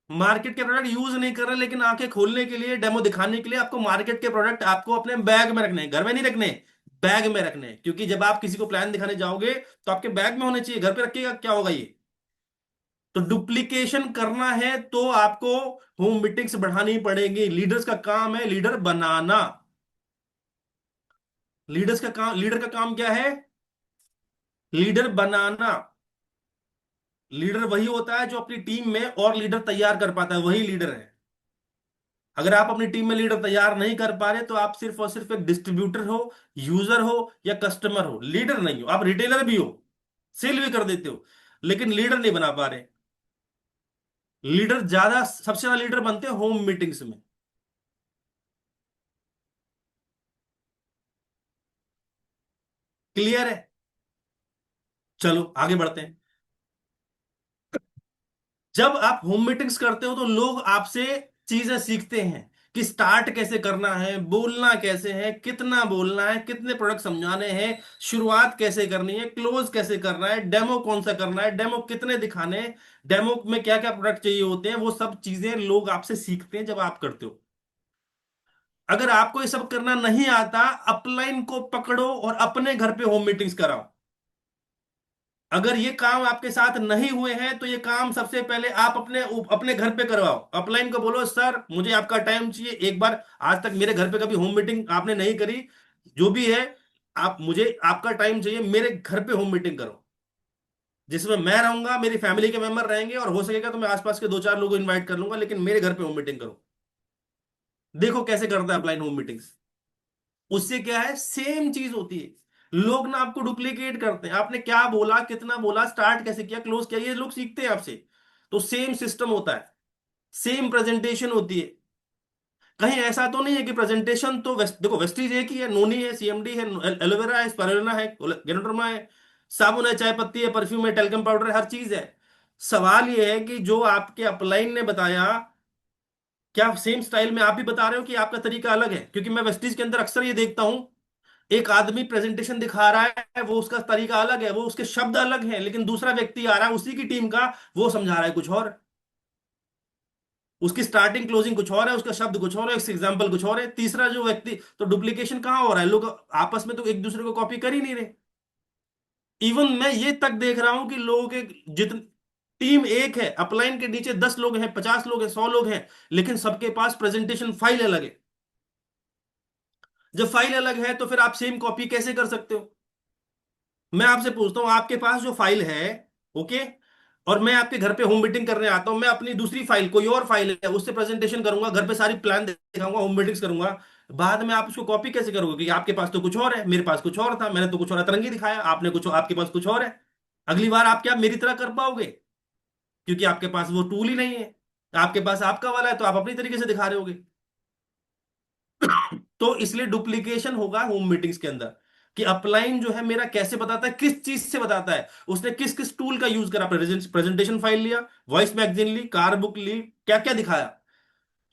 मार्केट के प्रोडक्ट यूज नहीं कर रहे, लेकिन आंखें खोलने के लिए, डेमो दिखाने के लिए आपको मार्केट के प्रोडक्ट आपको अपने बैग में रखने हैं, घर में नहीं रखने, बैग में रखने हैं। क्योंकि जब आप किसी को प्लान दिखाने जाओगे तो आपके बैग में होने चाहिए, घर पे रखिएगा क्या होगा ये? तो डुप्लीकेशन करना है तो आपको होम मीटिंग्स बढ़ानी पड़ेगी। लीडर्स का काम है लीडर बनाना। लीडर का काम क्या है? लीडर बनाना। लीडर वही होता है जो अपनी टीम में और लीडर तैयार कर पाता है, वही लीडर है। अगर आप अपनी टीम में लीडर तैयार नहीं कर पा रहे तो आप सिर्फ और सिर्फ एक डिस्ट्रीब्यूटर हो, यूजर हो या कस्टमर हो, लीडर नहीं हो। आप रिटेलर भी हो, सेल भी कर देते हो, लेकिन लीडर नहीं बना पा रहे। लीडर ज्यादा सबसे ज्यादा लीडर बनते हैं होम मीटिंग्स में। क्लियर है? चलो आगे बढ़ते हैं। जब आप होम मीटिंग्स करते हो तो लोग आपसे चीजें सीखते हैं कि स्टार्ट कैसे करना है, बोलना कैसे है, कितना बोलना है, कितने प्रोडक्ट समझाने हैं, शुरुआत कैसे करनी है, क्लोज कैसे करना है, डेमो कौन सा करना है, डेमो कितने दिखाने हैं, डेमो में क्या क्या प्रोडक्ट चाहिए होते हैं, वो सब चीजें लोग आपसे सीखते हैं जब आप करते हो। अगर आपको ये सब करना नहीं आता, अपलाइन को पकड़ो और अपने घर पे होम मीटिंग्स कराओ। अगर ये काम आपके साथ नहीं हुए हैं तो ये काम सबसे पहले आप अपने अपने घर पे करवाओ। अपलाइन को बोलो सर मुझे आपका टाइम चाहिए एक बार, आज तक मेरे घर पे कभी होम मीटिंग आपने नहीं करी, जो भी है आप मुझे आपका टाइम चाहिए, मेरे घर पे होम मीटिंग करो, जिसमें मैं रहूंगा, मेरी फैमिली के मेंबर रहेंगे, और हो सकेगा तो मैं आसपास के दो चार लोगों को इन्वाइट कर लूंगा, लेकिन मेरे घर पे होम मीटिंग करो। देखो कैसे करता है अपलाइन होम मीटिंग्स। उससे क्या है, सेम चीज होती है। लोग ना आपको डुप्लीकेट करते हैं, आपने क्या बोला, कितना बोला, स्टार्ट कैसे किया, क्लोज किया, ये लोग सीखते हैं आपसे। तो सेम सिस्टम होता है, सेम प्रेजेंटेशन होती है। कहीं ऐसा तो नहीं है कि प्रेजेंटेशन तो देखो वेस्टीज एक ही है, नोनी है, सीएमडी है, एलोवेरा है, स्पारुलिना है, गेनोडर्मा है, साबुन है, चाय पत्ती है, परफ्यूम है, टेल्कम पाउडर है, हर चीज है। सवाल ये है कि जो आपके अपलाइन ने बताया, क्या सेम स्टाइल में आप भी बता रहे हो कि आपका तरीका अलग है? क्योंकि मैं वेस्टीज के अंदर अक्सर ये देखता हूं, एक आदमी प्रेजेंटेशन दिखा रहा है, वो उसका तरीका अलग है, वो उसके शब्द अलग हैं, लेकिन दूसरा व्यक्ति आ रहा है उसी की टीम का, वो समझा रहा है कुछ और, उसकी स्टार्टिंग क्लोजिंग कुछ और है, उसका शब्द कुछ और है, उसका एग्जाम्पल कुछ और है। तीसरा जो व्यक्ति, तो डुप्लीकेशन कहां हो रहा है? लोग आपस में तो एक दूसरे को कॉपी कर ही नहीं रहे। इवन मैं ये तक देख रहा हूं कि लोगों के जितने टीम एक है, अपलाइन के नीचे 10 लोग हैं, 50 लोग हैं, 100 लोग हैं, लेकिन सबके पास प्रेजेंटेशन फाइल अलग है। जब फाइल अलग है तो फिर आप सेम कॉपी कैसे कर सकते हो? मैं आपसे पूछता हूँ, आपके पास जो फाइल है, ओके, और मैं आपके घर पे होम मीटिंग करने आता हूँ, मैं अपनी दूसरी फाइल, कोई और फाइल है, उससे प्रेजेंटेशन करूंगा, घर पे सारी प्लान दिखाऊंगा, होम मीटिंग्स करूंगा। बाद में आप उसको कॉपी कैसे करोगे कि आपके पास तो कुछ और है, मेरे पास कुछ और था, मैंने तो कुछ और अतरंगी दिखाया, आपने कुछ, आपके पास कुछ और है। अगली बार आप क्या मेरी तरह कर पाओगे? क्योंकि आपके पास वो टूल ही नहीं है। आपके पास आपका वाला है तो आप अपनी तरीके से दिखा रहे होगे। तो इसलिए डुप्लीकेशन होगा होम मीटिंग्स के अंदर, कि अपलाइन जो है मेरा कैसे बताता है, किस चीज से बताता है, उसने किस किस टूल का यूज करा, प्रेजेंटेशन फाइल लिया, वॉइस मैगजीन ली, कार बुक ली, क्या क्या दिखाया।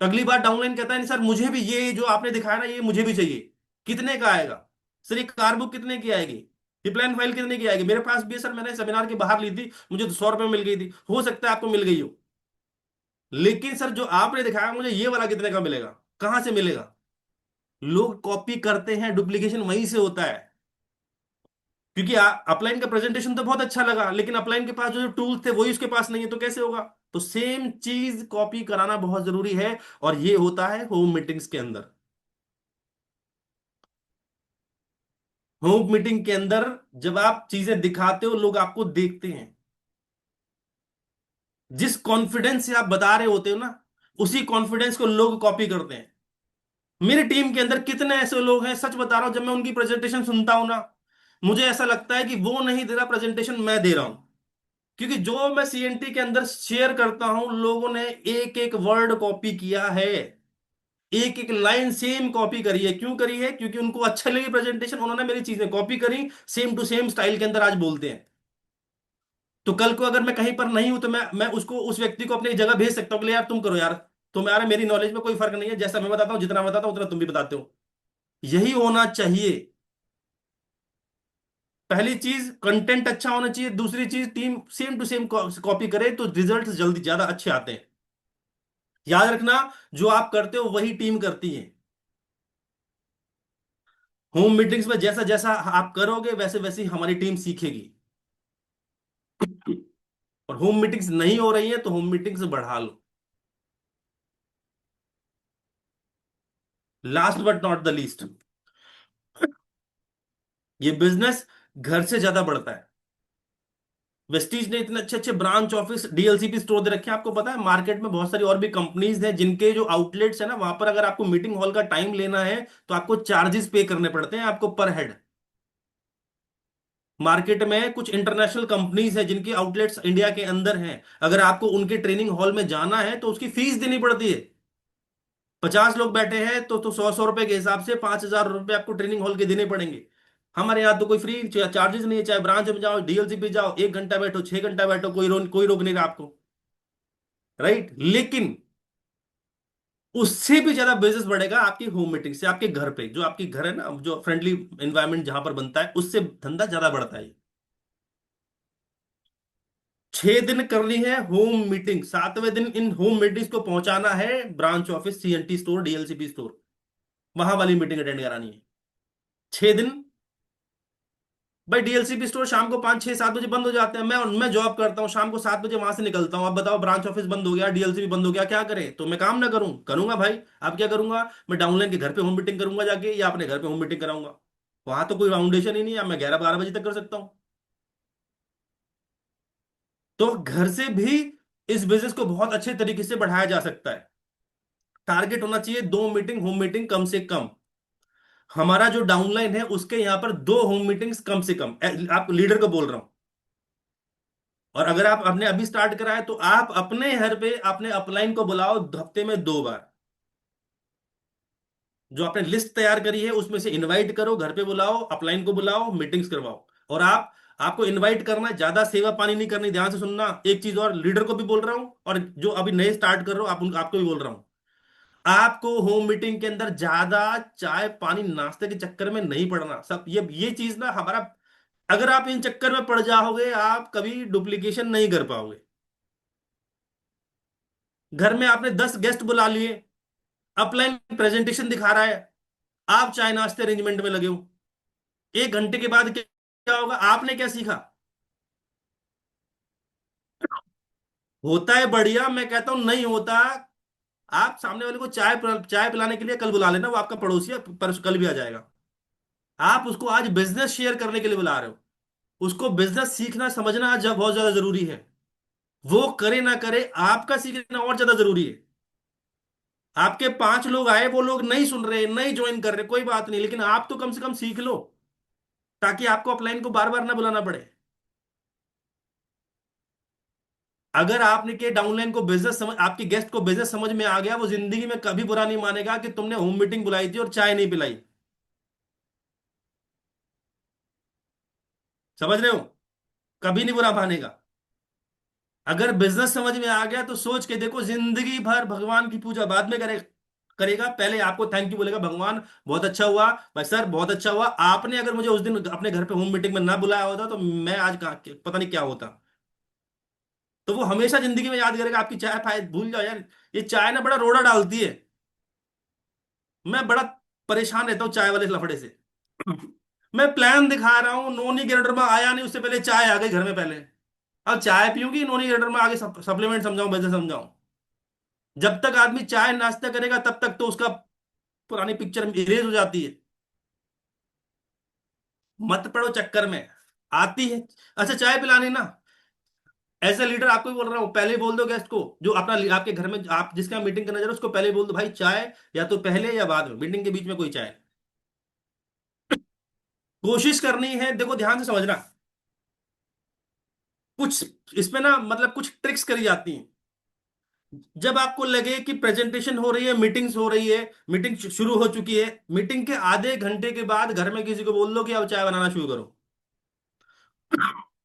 तो अगली बार डाउनलाइन कहता है नहीं सर मुझे भी ये जो आपने दिखाया ना ये मुझे भी चाहिए। कितने का आएगा? सर ये कार बुक कितने की आएगी? ये प्लान फाइल कितने की आएगी? मेरे पास भी है सर, मैंने सेमिनार के बाहर ली थी, मुझे तो 100 रुपए में मिल गई थी, हो सकता है आपको मिल गई हो। लेकिन सर जो आपने दिखाया मुझे ये वाला कितने का मिलेगा? कहां से मिलेगा? लोग कॉपी करते हैं, डुप्लीकेशन वहीं से होता है। क्योंकि अपलाइन का प्रेजेंटेशन तो बहुत अच्छा लगा, लेकिन अपलाइन के पास जो टूल्स थे वही उसके पास नहीं है, तो कैसे होगा? तो सेम चीज कॉपी कराना बहुत जरूरी है, और ये होता है होम मीटिंग्स के अंदर। होम मीटिंग के अंदर जब आप चीजें दिखाते हो, लोग आपको देखते हैं, जिस कॉन्फिडेंस से आप बता रहे होते हो ना, उसी कॉन्फिडेंस को लोग कॉपी करते हैं। मेरी टीम के अंदर कितने ऐसे लोग हैं, सच बता रहा हूं, जब मैं उनकी प्रेजेंटेशन सुनता हूं ना, मुझे ऐसा लगता है कि वो नहीं दे रहा प्रेजेंटेशन, मैं दे रहा हूं। क्योंकि जो मैं सीएनटी के अंदर शेयर करता हूं, लोगों ने एक एक वर्ड कॉपी किया है, एक एक लाइन सेम कॉपी करी है। क्यों करी है? क्योंकि उनको अच्छा लगी प्रेजेंटेशन, उन्होंने मेरी चीजें कॉपी करी, सेम टू सेम स्टाइल के अंदर आज बोलते हैं। तो कल को अगर मैं कहीं पर नहीं हूं तो मैं उसको, उस व्यक्ति को अपनी जगह भेज सकता हूँ कि ले यार तुम करो यार, तुम यार, मेरी नॉलेज में कोई फर्क नहीं है, जैसा मैं बताता हूँ, जितना मैं बताता हूँ उतना तुम भी बताते हो। यही होना चाहिए। पहली चीज कंटेंट अच्छा होना चाहिए, दूसरी चीज team same to same copy करे तो रिजल्ट जल्दी ज्यादा अच्छे आते हैं। याद रखना, जो आप करते हो वही टीम करती है। होम मीटिंग्स में जैसा जैसा आप करोगे वैसे वैसे ही हमारी टीम सीखेगी। और होम मीटिंग्स नहीं हो रही है तो होम मीटिंग्स बढ़ा लो। Last but not the least, ये बिजनेस घर से ज्यादा बढ़ता है। वेस्टीज ने इतने अच्छे अच्छे ब्रांच ऑफिस, डीएलसीपी स्टोर दे रखे हैं। आपको पता है मार्केट में बहुत सारी और भी कंपनीज हैं जिनके जो आउटलेट्स है ना, वहां पर अगर आपको मीटिंग हॉल का टाइम लेना है तो आपको चार्जेस पे करने पड़ते हैं आपको पर हेड। मार्केट में कुछ इंटरनेशनल कंपनीज हैं जिनकी आउटलेट्स इंडिया के अंदर हैं, अगर आपको उनके ट्रेनिंग हॉल में जाना है तो उसकी फीस देनी पड़ती है। 50 लोग बैठे हैं तो 100 100 रुपए के हिसाब से 5,000 रुपए आपको ट्रेनिंग हॉल के देने पड़ेंगे। हमारे यहाँ तो कोई फ्री चार्जेस नहीं है, चाहे ब्रांच में जाओ, डीएलसी पे जाओ, 1 घंटा बैठो, 6 घंटा बैठो, कोई रोक नहीं रहा आपको। राइट? लेकिन उससे भी ज्यादा बिजनेस बढ़ेगा आपकी होम मीटिंग से, आपके घर पे, जो आपकी घर है ना, जो फ्रेंडली एनवायरनमेंट जहां पर बनता है, उससे धंधा ज्यादा बढ़ता है। 6 दिन करनी है होम मीटिंग, 7वें दिन इन होम मीटिंग्स को पहुंचाना है branch office, CNT store, DLCP store, वहां वाली मीटिंग अटेंड करानी है। 6 दिन। भाई डीएलसीपी स्टोर शाम को 5 6 7 बजे बंद हो जाते हैं, मैं जॉब करता हूँ, शाम को 7 बजे वहां से निकलता हूँ। अब बताओ, ब्रांच ऑफिस बंद हो गया, डीएलसीपी बंद हो गया, क्या करें? तो मैं काम ना करूं? करूंगा भाई। अब क्या करूंगा? मैं डाउनलाइन के घर पे होम मीटिंग करूंगा जाके, या अपने घर पे होम मीटिंग कराऊंगा। वहां तो कोई फाउंडेशन ही नहीं है, मैं 11 12 बजे तक कर सकता हूँ। तो घर से भी इस बिजनेस को बहुत अच्छे तरीके से बढ़ाया जा सकता है। टारगेट होना चाहिए 2 मीटिंग, होम मीटिंग कम से कम। हमारा जो डाउनलाइन है उसके यहाँ पर 2 होम मीटिंग्स कम से कम, आप लीडर को बोल रहा हूं। और अगर आप अपने अभी स्टार्ट करा है तो आप अपने घर पे अपने अपलाइन को बुलाओ हफ्ते में 2 बार। जो आपने लिस्ट तैयार करी है उसमें से इनवाइट करो, घर पे बुलाओ, अपलाइन को बुलाओ, मीटिंग्स करवाओ। और आपको इनवाइट करना है, ज्यादा सेवा पानी नहीं करनी। ध्यान से सुनना, एक चीज और लीडर को भी बोल रहा हूं, और जो अभी नए स्टार्ट कर रहे हो आपको भी बोल रहा हूं। आपको होम मीटिंग के अंदर ज्यादा चाय पानी नाश्ते के चक्कर में नहीं पड़ना। सब ये चीज ना हमारा, अगर आप इन चक्कर में पड़ जाओगे आप कभी डुप्लीकेशन नहीं कर पाओगे। घर में आपने 10 गेस्ट बुला लिए, अपलाइन प्रेजेंटेशन दिखा रहा है, आप चाय नाश्ते अरेंजमेंट में लगे हो, 1 घंटे के बाद क्या क्या होगा? आपने क्या सीखा? होता है बढ़िया, मैं कहता हूं नहीं होता। आप सामने वाले को चाय पिलाने के लिए कल बुला लेना, वो आपका पड़ोसी है, पर कल भी आ जाएगा। आप उसको आज बिजनेस शेयर करने के लिए बुला रहे हो। उसको बिजनेस सीखना समझना आज बहुत ज्यादा जरूरी है। वो करे ना करे, आपका सीखना और ज्यादा जरूरी है। आपके 5 लोग आए, वो लोग नहीं सुन रहे, नहीं ज्वाइन कर रहे, कोई बात नहीं, लेकिन आप तो कम से कम सीख लो, ताकि आपको अपलाइन को बार बार ना बुलाना पड़े। अगर आपने के डाउनलाइन को बिजनेस समझ, आपके गेस्ट को बिजनेस समझ में आ गया, वो जिंदगी में कभी बुरा नहीं मानेगा कि तुमने होम मीटिंग बुलाई थी और चाय नहीं पिलाई। समझ रहे हो? कभी नहीं बुरा मानेगा। अगर बिजनेस समझ में आ गया तो सोच के देखो, जिंदगी भर भगवान की पूजा बाद में करेगा, पहले आपको थैंक यू बोलेगा, भगवान बहुत अच्छा हुआ, भाई सर बहुत अच्छा हुआ, आपने अगर मुझे उस दिन अपने घर पे होम मीटिंग में ना बुलाया होता तो मैं आज कहाँ पता नहीं क्या होता। तो वो हमेशा जिंदगी में याद करेगा आपकी चाय। फाय भूल जाओ यार, ये चाय ना बड़ा रोड़ा डालती है। मैं बड़ा परेशान रहता हूँ चाय वाले लफड़े से। मैं प्लान दिखा रहा हूँ, नोनी ग्राइंडर में आया नहीं, उससे पहले चाय आ गई घर में पहले। अब चाय पीऊंगी, नोनी ग्राइंडर में आगे सप्लीमेंट समझाऊं, वैसे समझाऊं। जब तक आदमी चाय नाश्ता करेगा तब तक तो उसका पुरानी पिक्चर इरेज हो जाती है। मत पड़ो चक्कर में। आती है। अच्छा, चाय पिलानी ना, एज ए लीडर आपको भी बोल रहा हूँ, पहले ही बोल दो गेस्ट को, जो अपना आपके घर में आप जिसका मीटिंग करना चाह रहे हो, उसको पहले ही बोल दो, भाई चाय या तो पहले या बाद में, मीटिंग के बीच में कोई चाय। कोशिश करनी है, देखो ध्यान से समझना, कुछ इसमें ना मतलब कुछ ट्रिक्स करी जाती हैं। जब आपको लगे कि प्रेजेंटेशन हो रही है, मीटिंग्स हो रही है, मीटिंग शुरू हो चुकी है, मीटिंग के आधे घंटे के बाद घर में किसी को बोल दो कि अब चाय बनाना शुरू करो।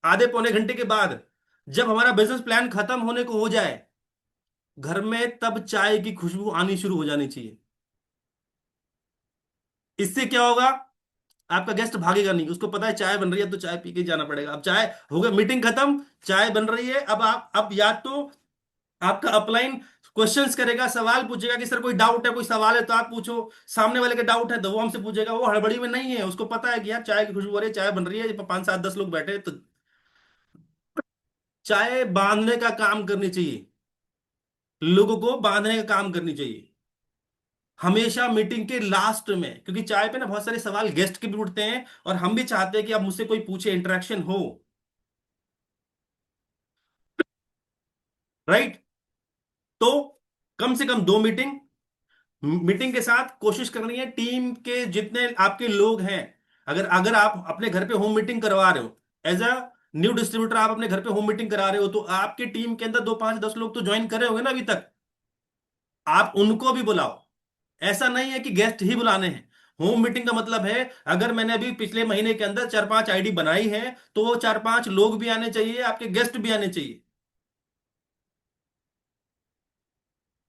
आधे पौने घंटे के बाद, जब हमारा बिजनेस प्लान खत्म होने को हो जाए, घर में तब चाय की खुशबू आनी शुरू हो जानी चाहिए। इससे क्या होगा? आपका गेस्ट भागेगा नहीं, उसको पता है चाय बन रही है तो चाय पी के ही जाना पड़ेगा। अब चाय हो गया, मीटिंग खत्म, चाय बन रही है, अब आप अब या तो आपका अपलाइन क्वेश्चंस करेगा, सवाल पूछेगा कि सर कोई डाउट है, कोई सवाल है तो आप पूछो। सामने वाले का डाउट है तो वो हमसे पूछेगा, वो हड़बड़ी में नहीं है, उसको पता है कि यार चाय की खुशबू आ रही है, चाय बन रही है, 5 7 10 लोग बैठे हैं, तो चाय बांधने का काम करनी चाहिए। लोगों को बांधने का काम करनी चाहिए हमेशा मीटिंग के लास्ट में, क्योंकि चाय पे ना बहुत सारे सवाल गेस्ट के भी उठते हैं, और हम भी चाहते हैं कि अब मुझसे कोई पूछे, इंटरेक्शन हो। राइट? तो कम से कम 2 मीटिंग, मीटिंग के साथ कोशिश करनी है टीम के जितने आपके लोग हैं। अगर अगर आप अपने घर पे होम मीटिंग करवा रहे हो, एज अ न्यू डिस्ट्रीब्यूटर आप अपने घर पे होम मीटिंग करा रहे हो, तो आपके टीम के अंदर 2 5 10 लोग तो ज्वाइन करे होंगे ना अभी तक। आप उनको भी बुलाओ। ऐसा नहीं है कि गेस्ट ही बुलाने हैं। होम मीटिंग का मतलब है, अगर मैंने अभी पिछले महीने के अंदर 4 5 आईडी बनाई है, तो वो 4 5 लोग भी आने चाहिए, आपके गेस्ट भी आने चाहिए।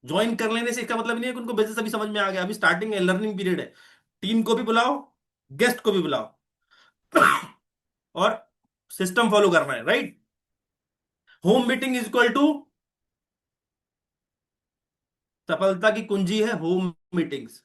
ज्वाइन कर लेने से इसका मतलब नहीं है कि उनको बिजनेस अभी समझ में आ गया, अभी स्टार्टिंग है, लर्निंग पीरियड है। टीम को भी बुलाओ, गेस्ट को भी बुलाओ, और सिस्टम फॉलो करना है। Right? Home meeting is equal to सफलता की कुंजी है होम मीटिंग्स।